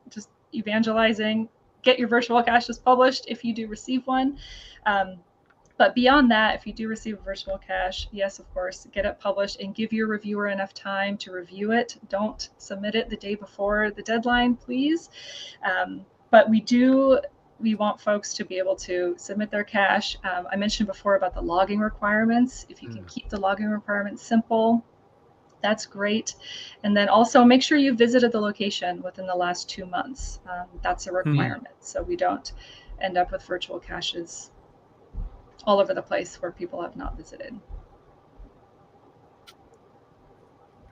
just evangelizing, get your virtual caches published if you do receive one. But beyond that, if you do receive a virtual cache, yes, of course, get it published and give your reviewer enough time to review it. Don't submit it the day before the deadline, please. But we want folks to be able to submit their cache. I mentioned before about the logging requirements. If you can keep the logging requirements simple, that's great. And then also make sure you visited the location within the last 2 months. That's a requirement. So we don't end up with virtual caches all over the place where people have not visited.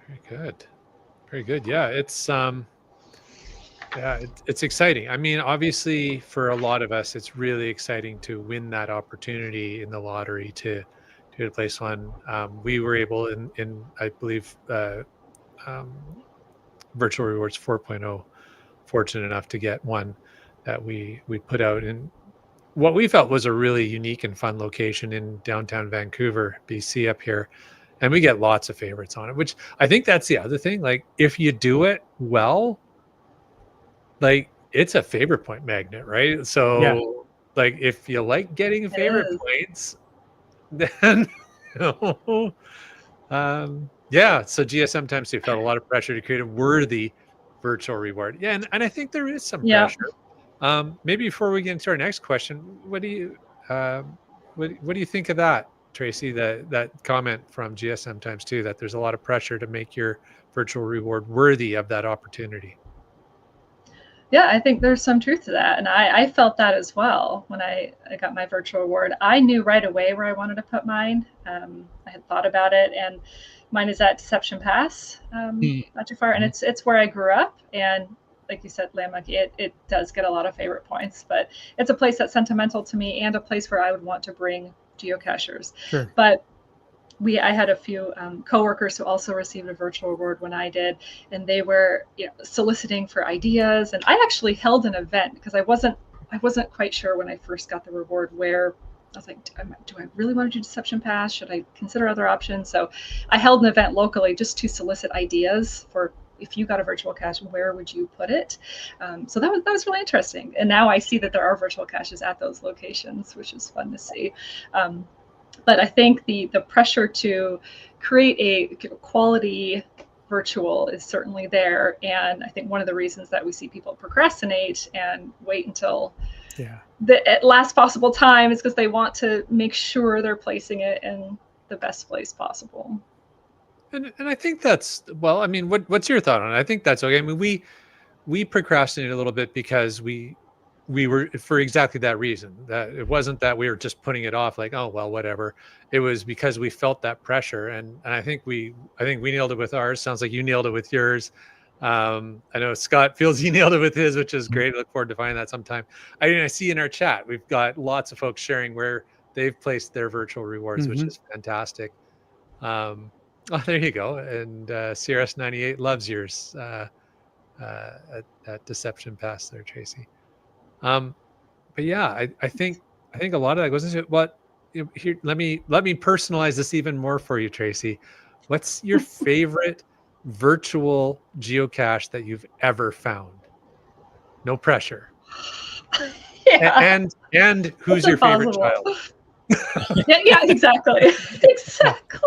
Very good. Very good. Yeah, it's exciting. I mean, obviously, for a lot of us, it's really exciting to win that opportunity in the lottery to place one. We were able, in I believe, Virtual Rewards 4.0, fortunate enough to get one that we put out in what we felt was a really unique and fun location in downtown Vancouver, BC, up here. And we get lots of favorites on it, which I think that's the other thing. Like, if you do it well, like, it's a favorite point magnet, right? So like, if you like getting favorite points, then so GSM times 2 felt a lot of pressure to create a worthy virtual reward. Yeah, and I think there is some pressure. Maybe before we get into our next question, what do you think of that, Tracy? That comment from GSM times 2 that there's a lot of pressure to make your virtual reward worthy of that opportunity. Yeah, I think there's some truth to that. And I felt that as well when I got my virtual award. I knew right away where I wanted to put mine. I had thought about it, and mine is at Deception Pass, not too far. And it's where I grew up. And like you said, Lamb Monkey, it does get a lot of favorite points, but it's a place that's sentimental to me and a place where I would want to bring geocachers. Sure. But I had a few coworkers who also received a virtual award when I did, and they were soliciting for ideas. And I actually held an event because I wasn't quite sure when I first got the reward where I was like, do I really want to do Deception Pass? Should I consider other options? So I held an event locally just to solicit ideas for, if you got a virtual cache, where would you put it? So that was really interesting. And now I see that there are virtual caches at those locations, which is fun to see. But I think the pressure to create a quality virtual is certainly there. And I think one of the reasons that we see people procrastinate and wait until the last possible time is because they want to make sure they're placing it in the best place possible. And I think that's, well, I mean, what's your thought on it? I think that's okay. I mean, we procrastinated a little bit because we were, for exactly that reason, that it wasn't that we were just putting it off like, oh, well, whatever. It was because we felt that pressure. And I think we nailed it with ours. Sounds like you nailed it with yours. I know Scott feels he nailed it with his, which is great. I look forward to finding that sometime. I see in our chat, we've got lots of folks sharing where they've placed their virtual rewards, which is fantastic. Oh, there you go. And CRS98 loves yours at Deception Pass there, Tracy. But yeah, I think a lot of that goes into what. Here, let me personalize this even more for you, Tracy. What's your favorite virtual geocache that you've ever found? No pressure. Yeah, And who's that's your favorite impossible. child? Yeah, exactly. Exactly.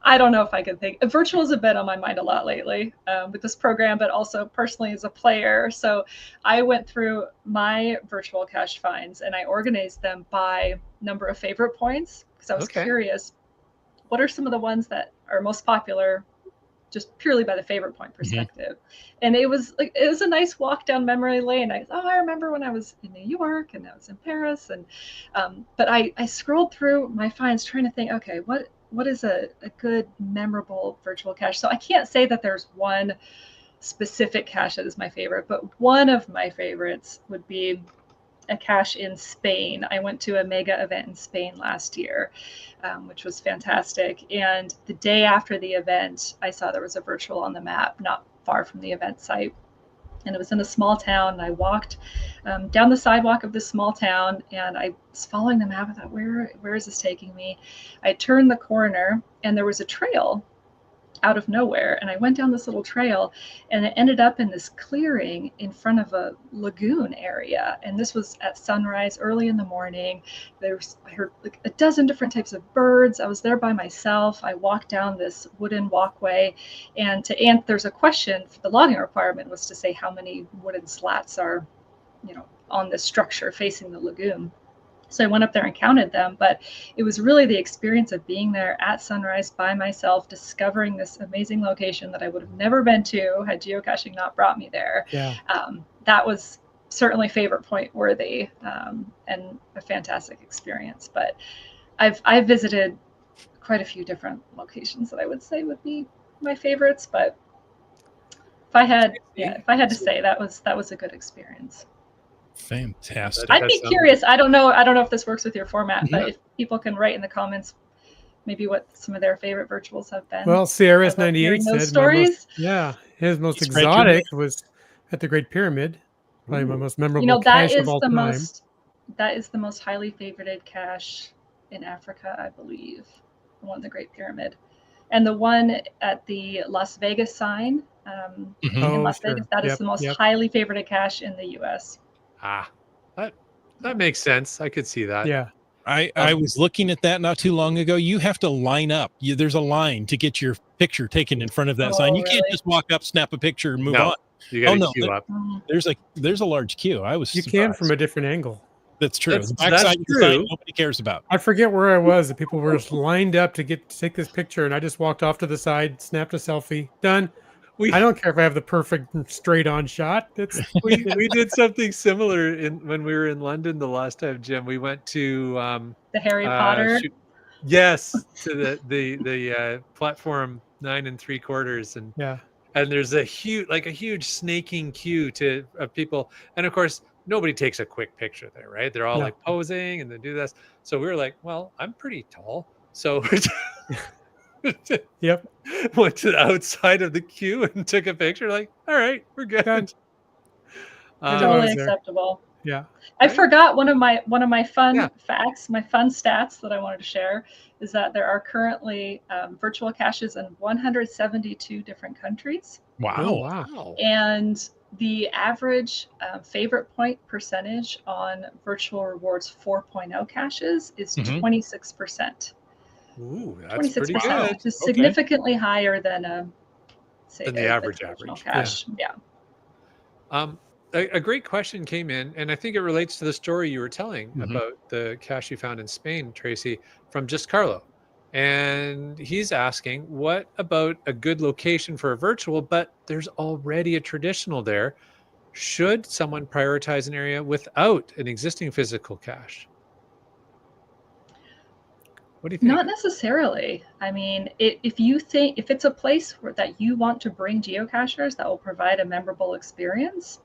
I don't know if I could think. Virtual has been on my mind a lot lately with this program, but also personally as a player. So I went through my virtual cache finds and I organized them by number of favorite points because I was Okay. curious, what are some of the ones that are most popular just purely by the favorite point perspective. And it was a nice walk down memory lane. I remember when I was in New York and I was in Paris, and but I scrolled through my finds trying to think, okay, what is a good memorable virtual cache? So I can't say that there's one specific cache that is my favorite, but one of my favorites would be a cache in Spain. I went to a mega event in Spain last year, which was fantastic. And the day after the event, I saw there was a virtual on the map not far from the event site. And it was in a small town. And I walked down the sidewalk of this small town and I was following the map. I thought, where is this taking me? I turned the corner and there was a trail out of nowhere. And I went down this little trail and it ended up in this clearing in front of a lagoon area. And this was at sunrise early in the morning. I heard like a dozen different types of birds. I was there by myself. I walked down this wooden walkway and there's a question for the logging requirement was to say how many wooden slats are, on this structure facing the lagoon. So I went up there and counted them, but it was really the experience of being there at sunrise by myself, discovering this amazing location that I would have never been to had geocaching not brought me there. Yeah. That was certainly favorite point worthy and a fantastic experience. But I've visited quite a few different locations that I would say would be my favorites. But if I had to say, that was a good experience. Fantastic. I'd be curious. I don't know if this works with your format, but if people can write in the comments maybe what some of their favorite virtuals have been. Well, CRS98 those said stories. his most Spread your exotic was at the Great Pyramid. Probably my most memorable that cache of is all the time. that is the most highly favorited cache in Africa, I believe. The one at the Great Pyramid. And the one at the Las Vegas sign in Las Vegas, that is the most highly favorited cache in the US. That makes sense. I could see that. Yeah. I was looking at that not too long ago. You have to line up. There's a line to get your picture taken in front of that sign. You can't just walk up, snap a picture, and move on. You got to queue up. There's a large queue. You can from a different angle. That's true. That's the backside of the sign nobody cares about. I forget where I was. The people were just lined up to take this picture, and I just walked off to the side, snapped a selfie, done. I don't care if I have the perfect straight on shot. We did something similar when we were in London the last time, Jim. We went to the Harry Potter. Yes, to the platform 9 3/4, and there's a huge snaking queue of people, and of course nobody takes a quick picture there, right? They're all like posing and they do this. So we were like, well, I'm pretty tall, so went to the outside of the queue and took a picture. Like, all right, we're good. Totally acceptable. Yeah. I forgot one of my fun facts, my fun stats that I wanted to share is that there are currently virtual caches in 172 different countries. Wow. Oh, wow. And the average favorite point percentage on virtual rewards 4.0 caches is 26%. Ooh, that's pretty good. Which is significantly higher than the average cache. Yeah. A great question came in, and I think it relates to the story you were telling about the cache you found in Spain, Tracy, from Just Carlo. And he's asking, what about a good location for a virtual, but there's already a traditional there? Should someone prioritize an area without an existing physical cache? What do you think? Not necessarily. I mean, if it's a place that you want to bring geocachers that will provide a memorable experience,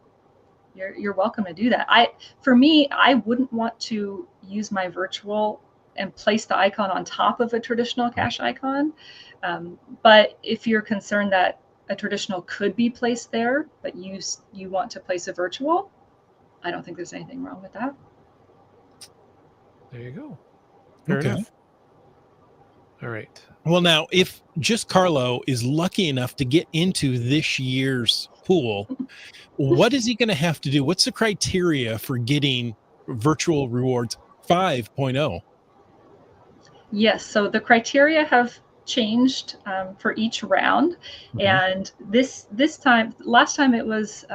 you're welcome to do that. For me, I wouldn't want to use my virtual and place the icon on top of a traditional cache icon. But if you're concerned that a traditional could be placed there, but you want to place a virtual, I don't think there's anything wrong with that. There you go. Fair enough. All right. Well, now, if just Carlo is lucky enough to get into this year's pool, what is he going to have to do? What's the criteria for getting virtual rewards 5.0? Yes, so the criteria have changed for each round, and this time, last time it was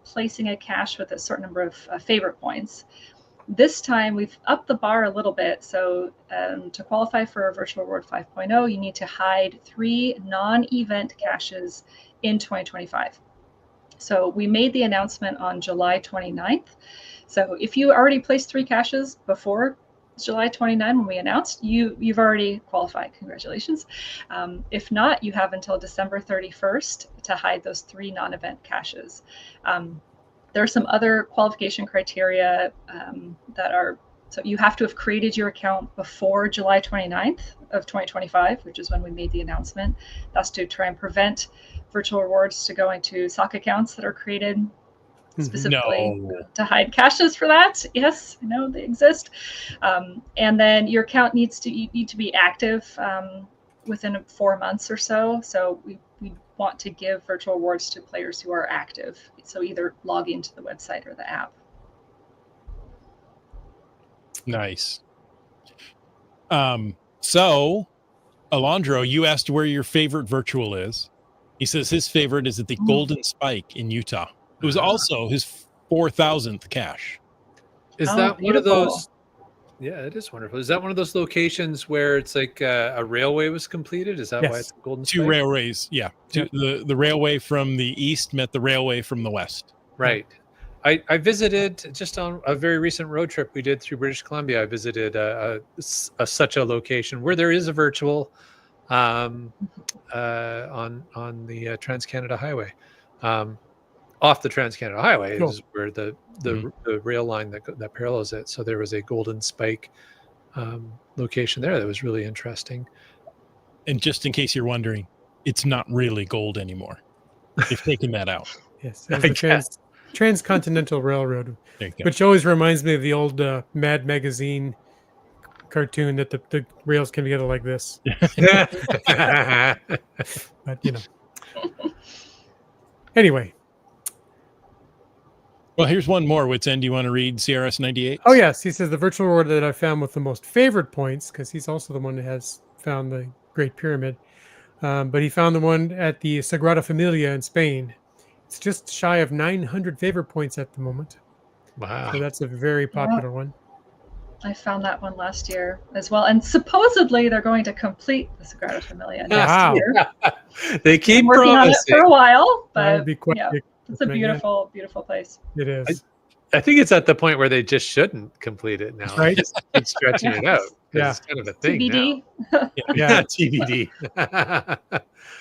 placing a cache with a certain number of favorite points. This time we've upped the bar a little bit. So to qualify for a virtual reward 5.0, you need to hide 3 non-event caches in 2025. So we made the announcement on July 29th. So if you already placed 3 caches before July 29 when we announced, you've already qualified. Congratulations. If not, you have until December 31st to hide those 3 non-event caches. There are some other qualification criteria that are, so you have to have created your account before July 29th of 2025, which is when we made the announcement. That's to try and prevent virtual rewards to going to sock accounts that are created specifically to hide caches for that. Yes, I know they exist. And then your account needs to be active within 4 months or so. So we want to give virtual rewards to players who are active. So either log into the website or the app. Nice. So, Alondro, you asked where your favorite virtual is. He says his favorite is at the Golden Spike in Utah. It was also his 4,000th cache. Is that one of those? Yeah, it is wonderful. Is that one of those locations where it's like a railway was completed? Is that why it's Golden Spike? 2 railways, yeah. The railway from the east met the railway from the west. Right. I visited just on a very recent road trip we did through British Columbia. I visited such a location where there is a virtual on the Trans-Canada Highway. Off the Trans-Canada Highway is where the rail line that parallels it. So there was a Golden Spike location there that was really interesting. And just in case you're wondering, it's not really gold anymore. They've taken that out. Yes, it was the Transcontinental Railroad, which always reminds me of the old Mad Magazine cartoon that the rails can be like this. But anyway. Well, here's one more. Wits End. Do you want to read CRS 98? Oh, yes. He says the virtual reward that I found with the most favorite points, because he's also the one that has found the Great Pyramid. But he found the one at the Sagrada Familia in Spain. It's just shy of 900 favorite points at the moment. Wow. So that's a very popular one. I found that one last year as well. And supposedly they're going to complete the Sagrada Familia next year. They keep working on it for a while, but that would be quite it's a beautiful, beautiful place. It is. I think it's at the point where they just shouldn't complete it now. Right? Just keep stretching it out. Yeah. It's kind of a thing TBD. now. Yeah, TBD.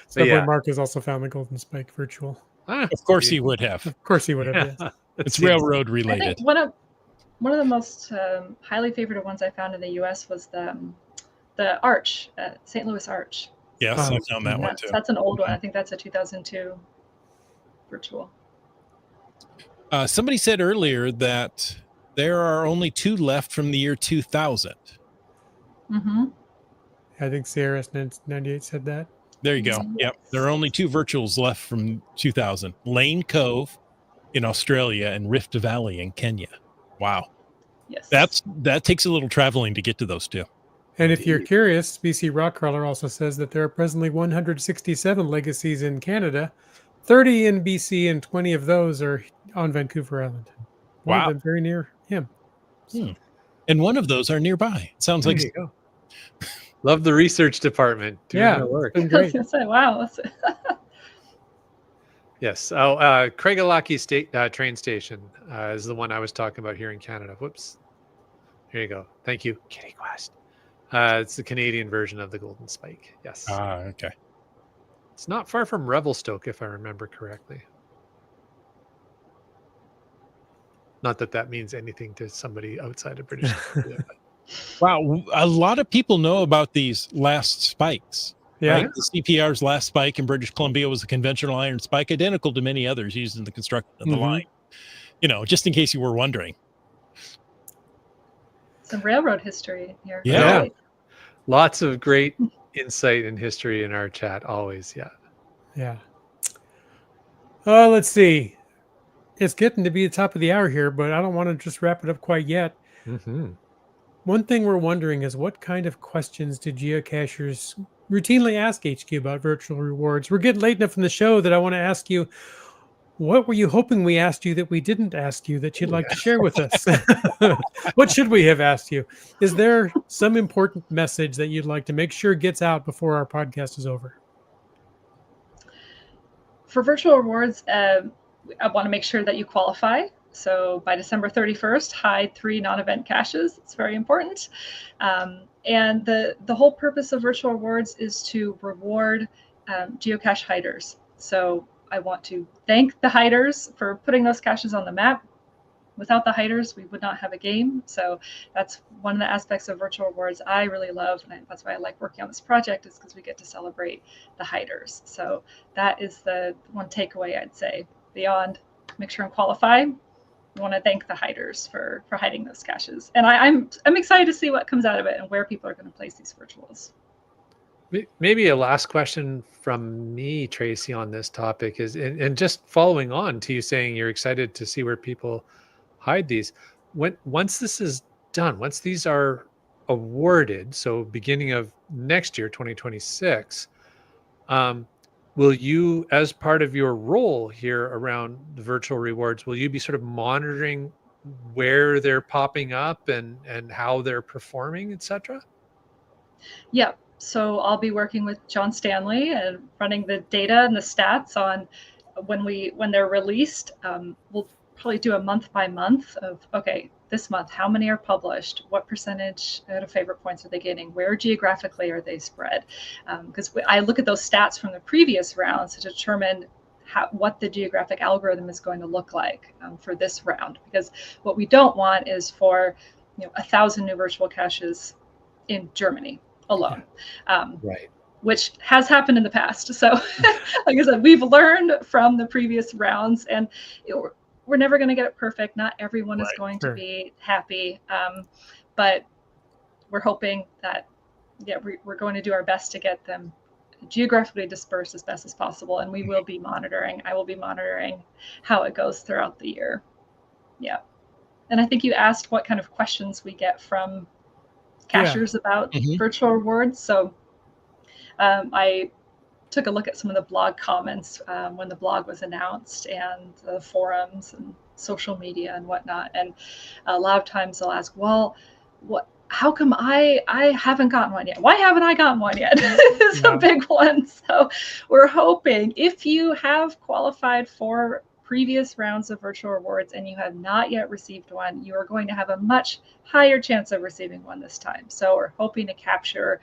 Subway Mark has also found the Golden Spike virtual. Of course he would have. Of course he would have. Yes. It's railroad related. I think one of the most highly favored ones I found in the U.S. was the Arch, St. Louis Arch. Yes, I found that one too. That's an old one. I think that's a 2002 virtual. Somebody said earlier that there are only 2 left from the year 2000. Mm-hmm. I think CRS 98 said that. There you go. Yep. There are only 2 virtuals left from 2000. Lane Cove in Australia and Rift Valley in Kenya. Wow. Yes. That takes a little traveling to get to those 2. And if you're curious, BC Rockcrawler also says that there are presently 167 legacies in Canada, 30 in BC, and 20 of those are on Vancouver Island. One of them very near him. So. And one of those are nearby. It sounds like. There you go. Love the research department doing their work. Been great. I was gonna say, wow. Yes. Oh, Craigalackie train station is the one I was talking about here in Canada. Whoops. Here you go. Thank you, Kitty Quest. It's the Canadian version of the Golden Spike. Yes. Okay. It's not far from Revelstoke, if I remember correctly. Not that that means anything to somebody outside of British Columbia. Wow. A lot of people know about these last spikes. Yeah. Right? The CPR's last spike in British Columbia was a conventional iron spike, identical to many others used in the construction of the line. Just in case you were wondering. Some railroad history here. Yeah. Right. Lots of great insight and history in our chat always. Yeah. Yeah. Let's see. It's getting to be the top of the hour here, but I don't want to just wrap it up quite yet. Mm-hmm. One thing we're wondering is what kind of questions do geocachers routinely ask HQ about virtual rewards? We're getting late enough in the show that I want to ask you, what were you hoping we asked you that we didn't ask you that you'd like to share with us? What should we have asked you? Is there some important message that you'd like to make sure gets out before our podcast is over? For virtual rewards, I want to make sure that you qualify. So by December 31st, hide 3 non-event caches. It's very important. And the whole purpose of virtual rewards is to reward geocache hiders. So I want to thank the hiders for putting those caches on the map. Without the hiders, we would not have a game. So that's one of the aspects of virtual rewards I really love. And that's why I like working on this project, is because we get to celebrate the hiders. So that is the one takeaway I'd say. Beyond make sure and qualify, I want to thank the hiders for hiding those caches. And I'm excited to see what comes out of it and where people are going to place these virtuals. Maybe a last question from me, Tracy, on this topic is, and just following on to you saying you're excited to see where people hide these. Once this is done, once these are awarded, so beginning of next year, 2026, will you, as part of your role here around the virtual rewards, will you be sort of monitoring where they're popping up and how they're performing, etc.? Yeah. So I'll be working with John Stanley and running the data and the stats on when they're released. We'll probably do a month by month of, okay, this month, how many are published? What percentage out of favorite points are they getting? Where geographically are they spread? Because I look at those stats from the previous rounds to determine what the geographic algorithm is going to look like for this round. Because what we don't want is for 1,000 new virtual caches in Germany alone. Right. Which has happened in the past. So like I said, we've learned from the previous rounds, and we're never going to get it perfect. Not everyone is going to be happy. But we're hoping that, we're going to do our best to get them geographically dispersed as best as possible. And we will be monitoring. I will be monitoring how it goes throughout the year. Yeah. And I think you asked what kind of questions we get from cachers about virtual rewards. So I took a look at some of the blog comments when the blog was announced, and the forums and social media and whatnot. And a lot of times they'll ask, well, how come I haven't gotten one yet? Why haven't I gotten one yet? It's a big one. So we're hoping, if you have qualified for previous rounds of virtual rewards and you have not yet received one, you are going to have a much higher chance of receiving one this time. So we're hoping to capture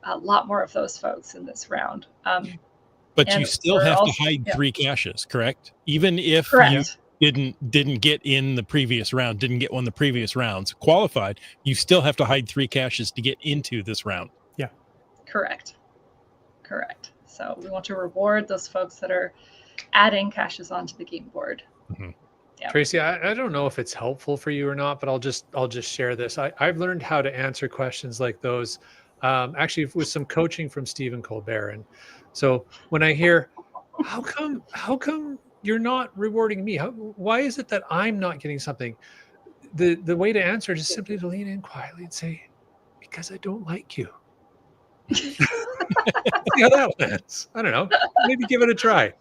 a lot more of those folks in this round. But you still have to hide 3 caches, correct? Even if you didn't get in the previous round, didn't get one of the previous rounds, qualified, you still have to hide 3 caches to get into this round. Yeah. Correct. So we want to reward those folks that are adding caches onto the game board. Yeah. Tracy, I don't know if it's helpful for you or not, but I'll just share this. I've learned how to answer questions like those, actually with some coaching from Stephen Colbert. And so when I hear, how come you're not rewarding me? Why is it that I'm not getting something? The way to answer it is simply to lean in quietly and say, because I don't like you. See how that lands. I don't know. Maybe give it a try.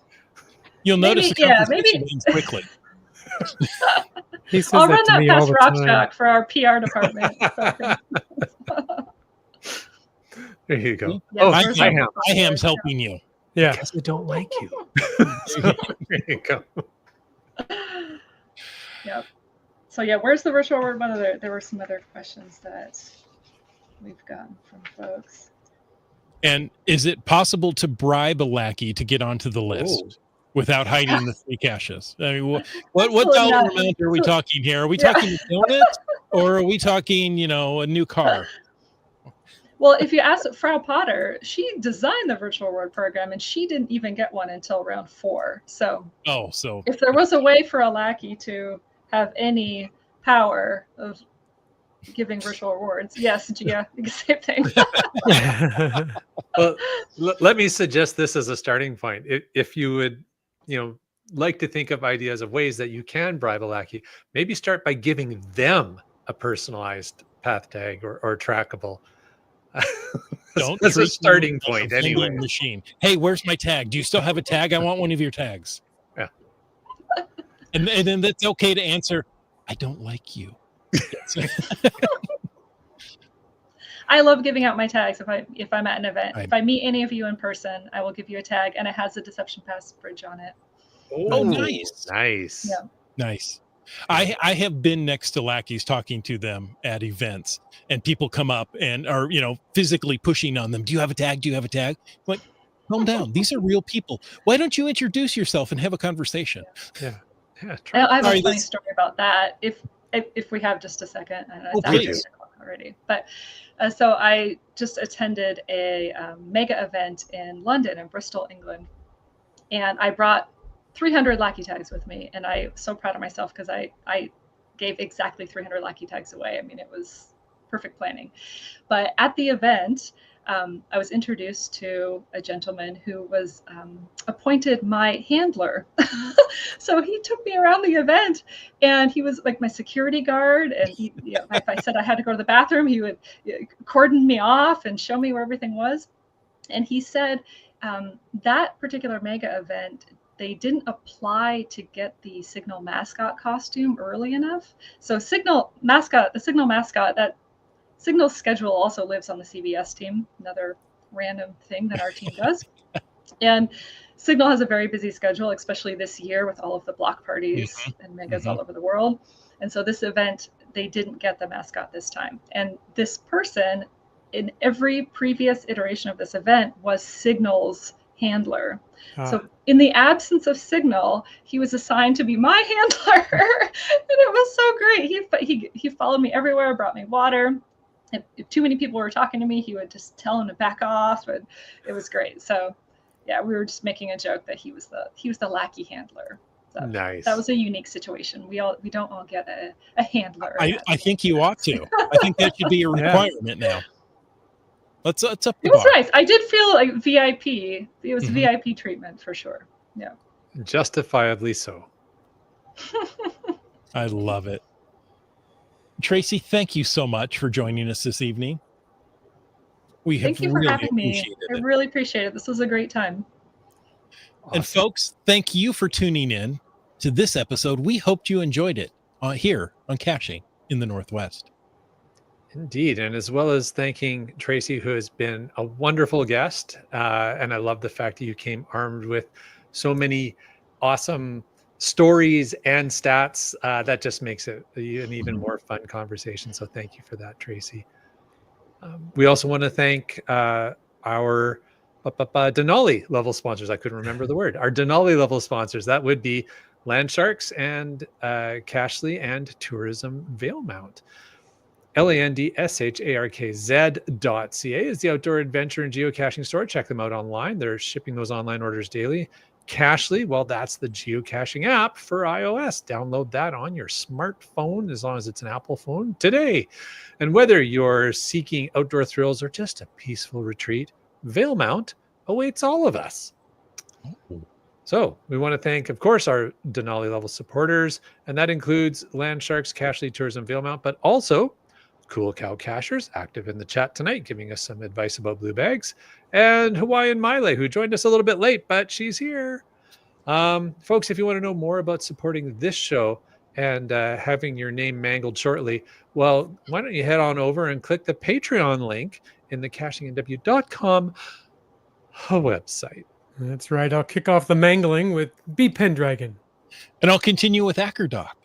You'll notice the conversation ends quickly. I'll run that past Rockstock for our PR department. There you go. Yeah, Iham's helping you. Yeah. Because I don't like you. There you go. Yep. So where's the virtual reward? There were some other questions that we've gotten from folks. And is it possible to bribe a lackey to get onto the list without hiding the 3 caches? I mean, what dollar amount are we talking here? Are we talking donuts, or are we talking, a new car? Well, if you ask Frau Potter, she designed the virtual reward program, and she didn't even get one until round 4. So if there was a way for a lackey to have any power of giving virtual rewards. Yes, Gia, same thing. Well, let me suggest this as a starting point. If you would, like to think of ideas of ways that you can bribe a lackey, maybe start by giving them a personalized path tag or trackable. Don't That's a treat starting them like a point vending anyway. machine. Hey, where's my tag? Do you still have a tag? I want one of your tags. Yeah. And then that's okay to answer, I don't like you. I love giving out my tags if I'm at an event. Right. If I meet any of you in person, I will give you a tag, and it has the Deception Pass bridge on it. Oh, nice. Nice. Yeah. Nice. I have been next to lackeys talking to them at events, and people come up and are, physically pushing on them. Do you have a tag? Do you have a tag? Like, calm down. These are real people. Why don't you introduce yourself and have a conversation? Yeah. I have Sorry, a funny story about that. If we have just a second, and it's actually please. 8 o'clock already. But so I just attended a mega event in London, in Bristol, England, and I brought 300 lackey tags with me, and I'm so proud of myself because I gave exactly 300 lackey tags away. I mean, it was perfect planning. But at the event, I was introduced to a gentleman who was appointed my handler. So he took me around the event, and he was like my security guard. And if I said I had to go to the bathroom, he would cordon me off and show me where everything was. And he said that particular mega event, they didn't apply to get the Signal mascot costume early enough. So the Signal mascot, that Signal's schedule also lives on the CBS team, another random thing that our team does. And Signal has a very busy schedule, especially this year with all of the block parties and megas all over the world. And so this event, they didn't get the mascot this time. And this person, in every previous iteration of this event, was Signal's handler. So in the absence of Signal, he was assigned to be my handler. And it was so great. He followed me everywhere, brought me water. If too many people were talking to me, he would just tell them to back off, and it was great. So yeah, we were just making a joke that he was the lackey handler. So Nice. That was a unique situation. We don't all get a handler. I think you ought to. I think that should be a requirement now. Let's up the It was bar. nice. I did feel like VIP. It was VIP treatment for sure. Yeah. Justifiably so. I love it. Tracy, thank you so much for joining us this evening. We have Thank you for really having me. appreciated I it. really appreciate it. This was a great time. Awesome. And folks, thank you for tuning in to this episode. We hoped you enjoyed it here on Caching in the Northwest. Indeed. And as well as thanking Tracy, who has been a wonderful guest. And I love the fact that you came armed with so many awesome stories and stats. That just makes it an even more fun conversation. So thank you for that, Tracy. We also want to thank our Denali level sponsors. I couldn't remember the word. Our Denali level sponsors. That would be Landsharks and Cashly and Tourism Valemount. LANDSHARKZ.ca is the outdoor adventure and geocaching store. Check them out online. They're shipping those online orders daily. Cashly, well, that's the geocaching app for iOS. Download that on your smartphone, as long as it's an Apple phone, today. And whether you're seeking outdoor thrills or just a peaceful retreat, Valemount awaits all of us. So we want to thank, of course, our Denali level supporters, and that includes Landsharks, Cashly, Tourism, Valemount, but also Cool Cow Cachers, active in the chat tonight, giving us some advice about blue bags, and Hawaiian Miley, who joined us a little bit late, but she's here. Folks, if you want to know more about supporting this show and having your name mangled shortly, well, why don't you head on over and click the Patreon link in the cachingandw.com website. That's right. I'll kick off the mangling with B Pendragon, And I'll continue with Ackerdoc.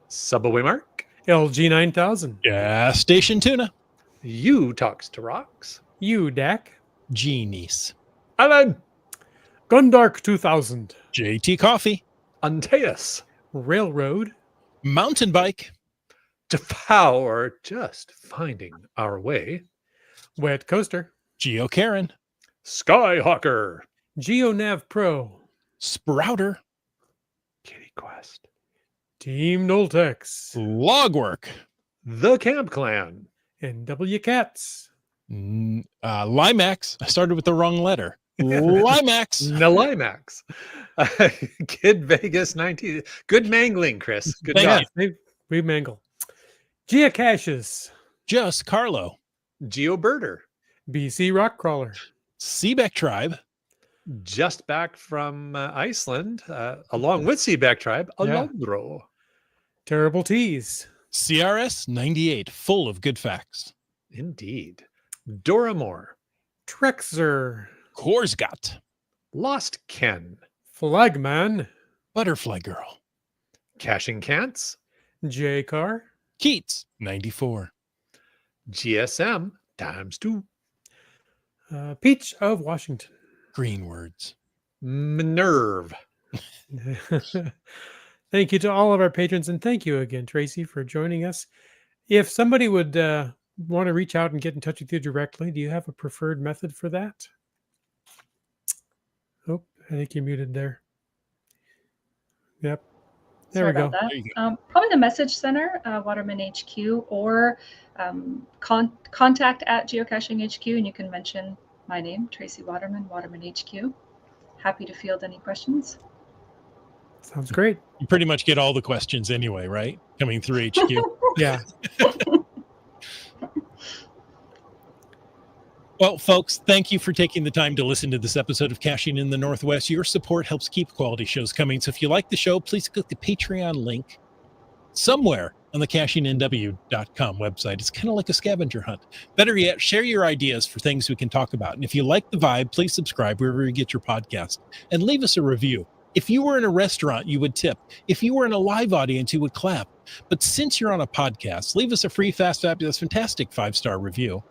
Subway Mark. LG 9000, Gas Station Tuna. You Talks to Rocks. UDAC, Genies. Alan. Gundark 2000, JT Coffee. Antaeus. Railroad, Mountain Bike. Devour, just finding our way. Wet Coaster, Geo Karen. Skyhawker. GeoNav Pro, Sprouter. Kitty Quest. Team Noltex, Logwork. The Camp Clan. And W Cats. Limax. I started with the wrong letter. Limax. Nalimax. Kid Vegas 19. Good mangling, Chris. Good Thank job. We mangle. Geocaches. Just Carlo. GeoBirder. BC Rock Crawler. Seebeck Tribe. Just back from Iceland, along with Seaback Tribe, Yeah. Alondro. Terrible Teas. CRS 98. Full of good facts. Indeed. Doramore. Trexer. Korsgat. Lost Ken. Flagman. Butterfly Girl. Caching Cants. J Car. Keats 94. GSM ×2. Peach of Washington. Green words. Minerve. Thank you to all of our patrons, and thank you again, Tracy, for joining us. If somebody would want to reach out and get in touch with you directly, do you have a preferred method for that? Oh, I think you're muted there. Yep. There Sorry we go. about that. There you go. Probably the message center, Waterman HQ, or contact at Geocaching HQ, and you can mention my name, Tracy Waterman, Waterman HQ. Happy to field any questions. Sounds great. You pretty much get all the questions anyway, right? Coming through HQ. Yeah. Well, folks, thank you for taking the time to listen to this episode of Caching in the Northwest. Your support helps keep quality shows coming. So if you like the show, please click the Patreon link somewhere on the CachingNW.com website. It's kind of like a scavenger hunt. Better yet, share your ideas for things we can talk about. And if you like the vibe, please subscribe wherever you get your podcast and leave us a review. If you were in a restaurant, you would tip. If you were in a live audience, you would clap. But since you're on a podcast, leave us a free, fast, fabulous, fantastic 5-star review.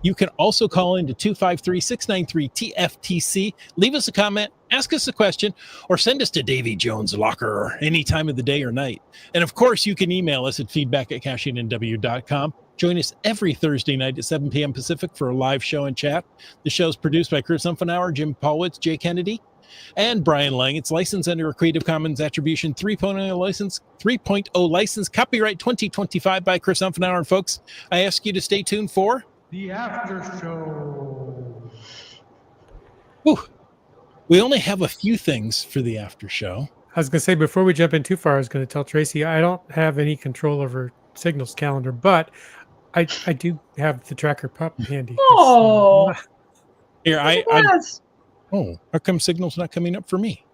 You can also call into 253-693-TFTC. Leave us a comment, ask us a question, or send us to Davy Jones' locker any time of the day or night. And of course, you can email us at feedback@cachingnw.com. Join us every Thursday night at 7 p.m. Pacific for a live show and chat. The show is produced by Chris Umfenauer, Jim Paulwitz, Jay Kennedy, and Brian Lang. It's licensed under a Creative Commons Attribution 3.0 license, copyright 2025 by Chris Umfenauer. And folks, I ask you to stay tuned for The After Show. Whew. We only have a few things for the after show. I was going to say, before we jump in too far, I was going to tell Tracy I don't have any control over Signal's calendar, but I do have the tracker pup handy. Oh, Here, yes. how come Signal's not coming up for me?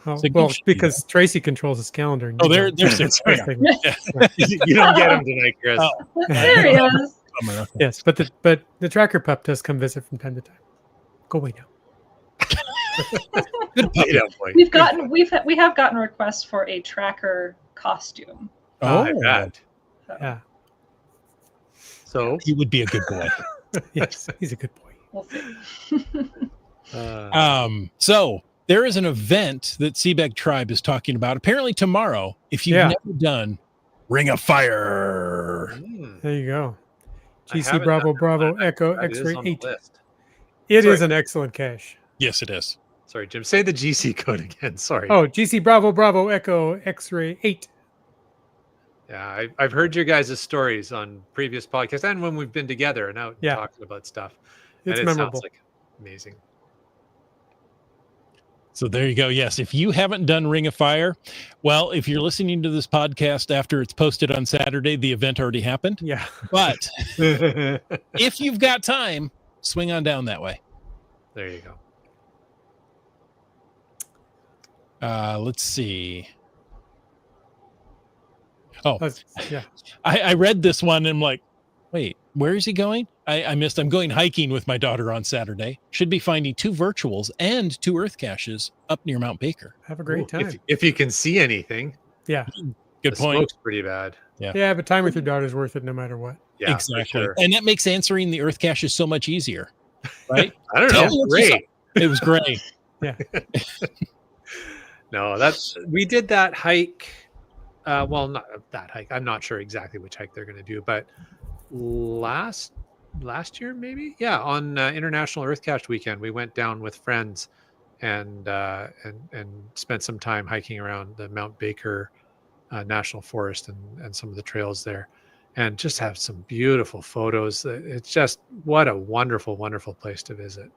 Oh, Signal well, should be because Tracy controls his calendar. and Oh, you they're don't. Signal. Yeah. You don't get him tonight, Chris. Oh. There he is. Bummer. Okay. Yes, but the tracker pup does come visit from time to time. Go away now. Good puppy. Yeah, boy. We have gotten requests for a tracker costume. Oh, I bet. Yeah. So, he would be a good boy. Yes, he's a good boy. We'll see. So there is an event that Seabeck Tribe is talking about. Apparently tomorrow, if you've Yeah. never done Ring of Fire. There you go. I GC haven't Bravo done that Bravo one. Echo That is X-ray on the 8. list. It is Sorry. an excellent cache. Yes, it is. Sorry, Jim. Say the GC code again. Sorry. Oh, GC Bravo Bravo Echo X-ray 8. Yeah, I've heard your guys' stories on previous podcasts and when we've been together and out Yeah. talking about stuff. It's and it memorable. sounds like amazing. So there you go. Yes, if you haven't done Ring of Fire, well, if you're listening to this podcast after it's posted on Saturday, the event already happened. Yeah. But if you've got time, swing on down that way. There you go. Let's see. Oh, Yeah. I read this one and I'm like, wait, where is he going? I missed. I'm going hiking with my daughter on Saturday. Should be finding 2 virtuals and 2 earth caches up near Mount Baker. Have a great time. If you can see anything, Yeah. Good the point. smoke's pretty bad. Yeah, but time with your daughter is worth it no matter what. Yeah, Exactly. For sure. And that makes answering the earth caches so much easier. Right? I don't Tell know. me what you Great. It was great. No, we did that hike. Well, not that hike. I'm not sure exactly which hike they're going to do, but last year maybe, yeah, on International Earth Cache weekend, we went down with friends and spent some time hiking around the Mount Baker National Forest and some of the trails there. and just have some beautiful photos. It's just what a wonderful, wonderful place to visit.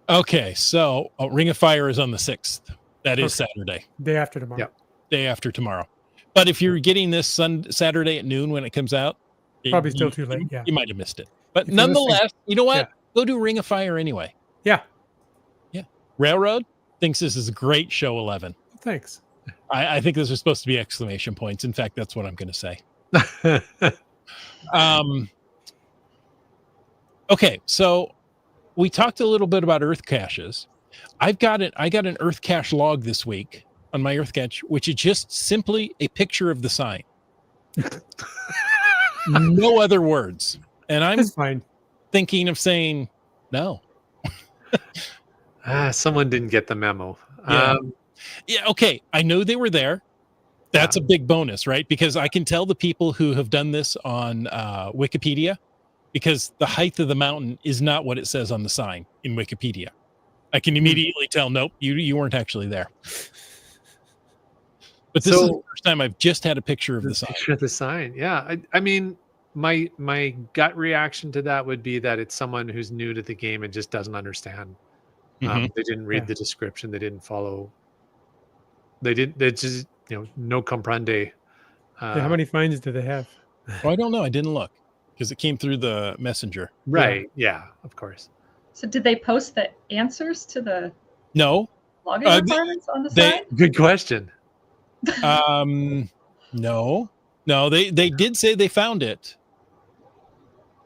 Okay, so Ring of Fire is on the 6th. That is Saturday, Day after tomorrow. Yep. day after tomorrow. But if you're getting this Saturday at noon when it comes out, Probably still too late. Yeah. you might have missed it. But If you're listening- nonetheless, you know what? Yeah. Go do Ring of Fire anyway. Yeah. Railroad thinks this is a great show 11. Thanks. I think those are supposed to be exclamation points. In fact, that's what I'm going to say. Okay, so we talked a little bit about Earth caches. I got an Earth cache log this week on my Earth cache, which is just simply a picture of the sign. No other words. And I'm That's fine. thinking of saying no. Someone didn't get the memo. Yeah. Yeah, okay. I know they were there. That's a big bonus, right? Because I can tell the people who have done this on Wikipedia, because the height of the mountain is not what it says on the sign in Wikipedia. I can immediately tell, nope, you weren't actually there. But this is the first time I've just had a picture of the sign. Picture of the sign. Yeah. I mean, my gut reaction to that would be that it's someone who's new to the game and just doesn't understand. Mhm. They didn't read the description. They didn't follow. They just, no comprende. How many finds do they have? Well, I don't know. I didn't look because it came through the messenger. Right. Yeah, of course. So did they post the answers to the No. logging requirements on the side? Good question. No. They did say they found it.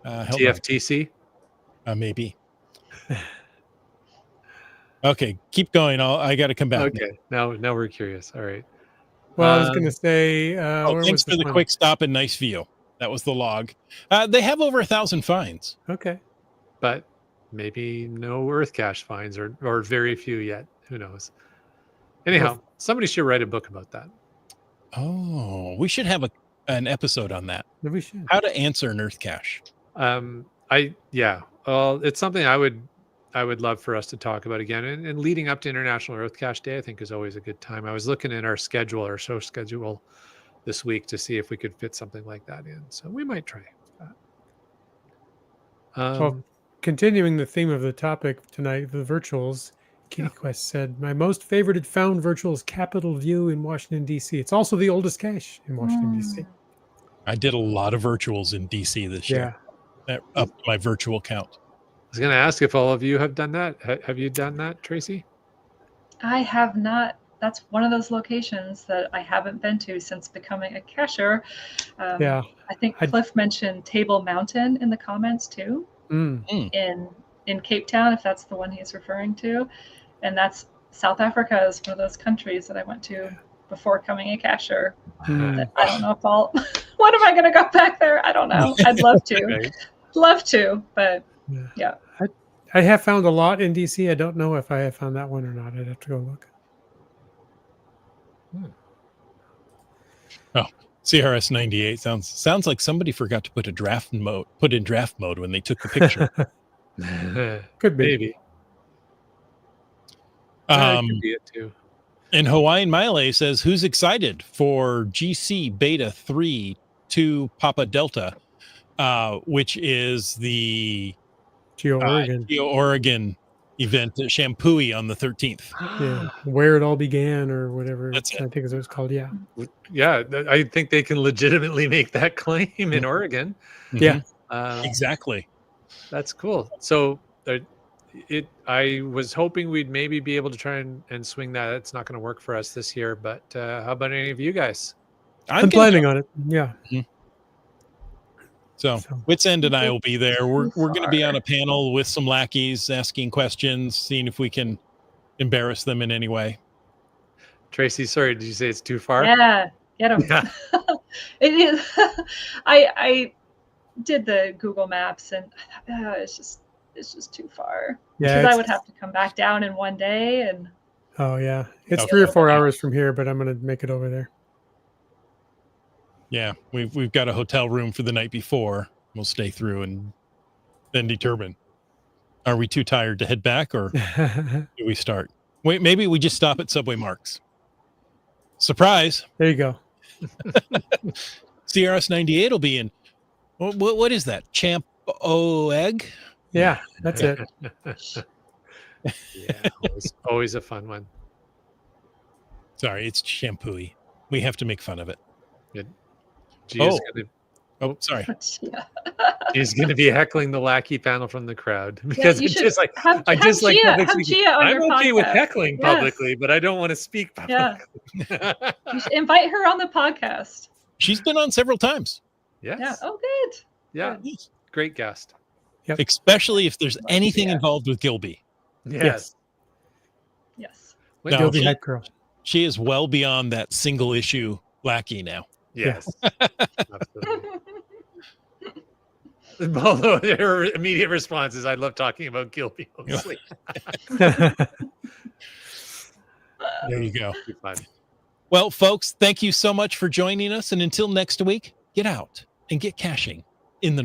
Help me. TFTC? Maybe. Okay, keep going. I got to come back. Okay. Now we're curious. All right. Well, I was going to say, where thanks was for this the one? quick stop and nice view. That was the log. They have over 1,000 finds. Okay. But maybe no Earth cache finds or very few yet. Who knows? Anyhow, somebody should write a book about that. Oh, we should have an episode on that. Maybe we should. How to answer an Earth cache. It's something I would love for us to talk about again. And leading up to International Earth Cache Day, I think is always a good time. I was looking at our show schedule this week to see if we could fit something like that in. So we might try that. Well, continuing the theme of the topic tonight, the virtuals, Kitty Quest said, my most favorited found virtual is Capitol View in Washington, D.C. It's also the oldest cache in Washington, D.C. I did a lot of virtuals in DC this year. That upped my virtual count. I was going to ask if all of you have done that. Have you done that, Tracy? I have not. That's one of those locations that I haven't been to since becoming a cacher. I think Cliff mentioned Table Mountain in the comments too, in Cape Town, if that's the one he's referring to. And that's South Africa is one of those countries that I went to before becoming a cacher. I don't know if I'll, when am I going to go back there? I don't know. I'd love to. Right. Love to, but yeah. I have found a lot in DC. I don't know if I have found that one or not. I'd have to go look. Oh, CRS 98 sounds like somebody forgot to put in draft mode when they took the picture. Could be. Maybe. That could be it too. And Hawaiian Miley says, who's excited for GC Beta 3 to Papa Delta, which is the Geo Oregon event at Shampooey on the 13th. Yeah, where it all began or whatever. That's it. I think is what it's called. Yeah. Yeah, I think they can legitimately make that claim in Oregon. Yeah. Exactly. That's cool. So I was hoping we'd maybe be able to try and swing that. It's not going to work for us this year, but how about any of you guys? I'm planning on it. Yeah. So Wits End and I will be there. We're going to be on a panel with some lackeys asking questions, seeing if we can embarrass them in any way. Tracy, sorry, did you say it's too far? Yeah, get them. It is. I did the Google Maps and it's just too far. Yeah, because I would have to come back down in one day and. Oh yeah, it's 3 or 4 hours from here, but I'm gonna make it over there. Yeah, we've got a hotel room for the night before. We'll stay through and then determine. Are we too tired to head back, or do we start? Wait, maybe we just stop at Subway Marks. Surprise! There you go. CRS98 will be in. What is that? Champ O egg? Yeah, that's it. Yeah, always a fun one. Sorry, it's shampooy. We have to make fun of it. Good. Gia's Sorry. Yeah. She's going to be heckling the lackey panel from the crowd Yeah, because you it's should just like have public Gia on speaking. your I'm okay with podcast. heckling Yes. publicly, but I don't want to speak Yeah. publicly. You should invite her on the podcast. She's been on several times, Yes. Yeah. Oh, good. Yeah. Great guest. especially if there's anything yeah. involved with Gilby. Yes. Yes. When- No, Gilby head girl. She is well beyond that single issue lackey now. Yes. Absolutely. Although her immediate response is, I love talking about Gilby mostly. There you go. Be fun. Well, folks, thank you so much for joining us. And until next week, get out and get caching.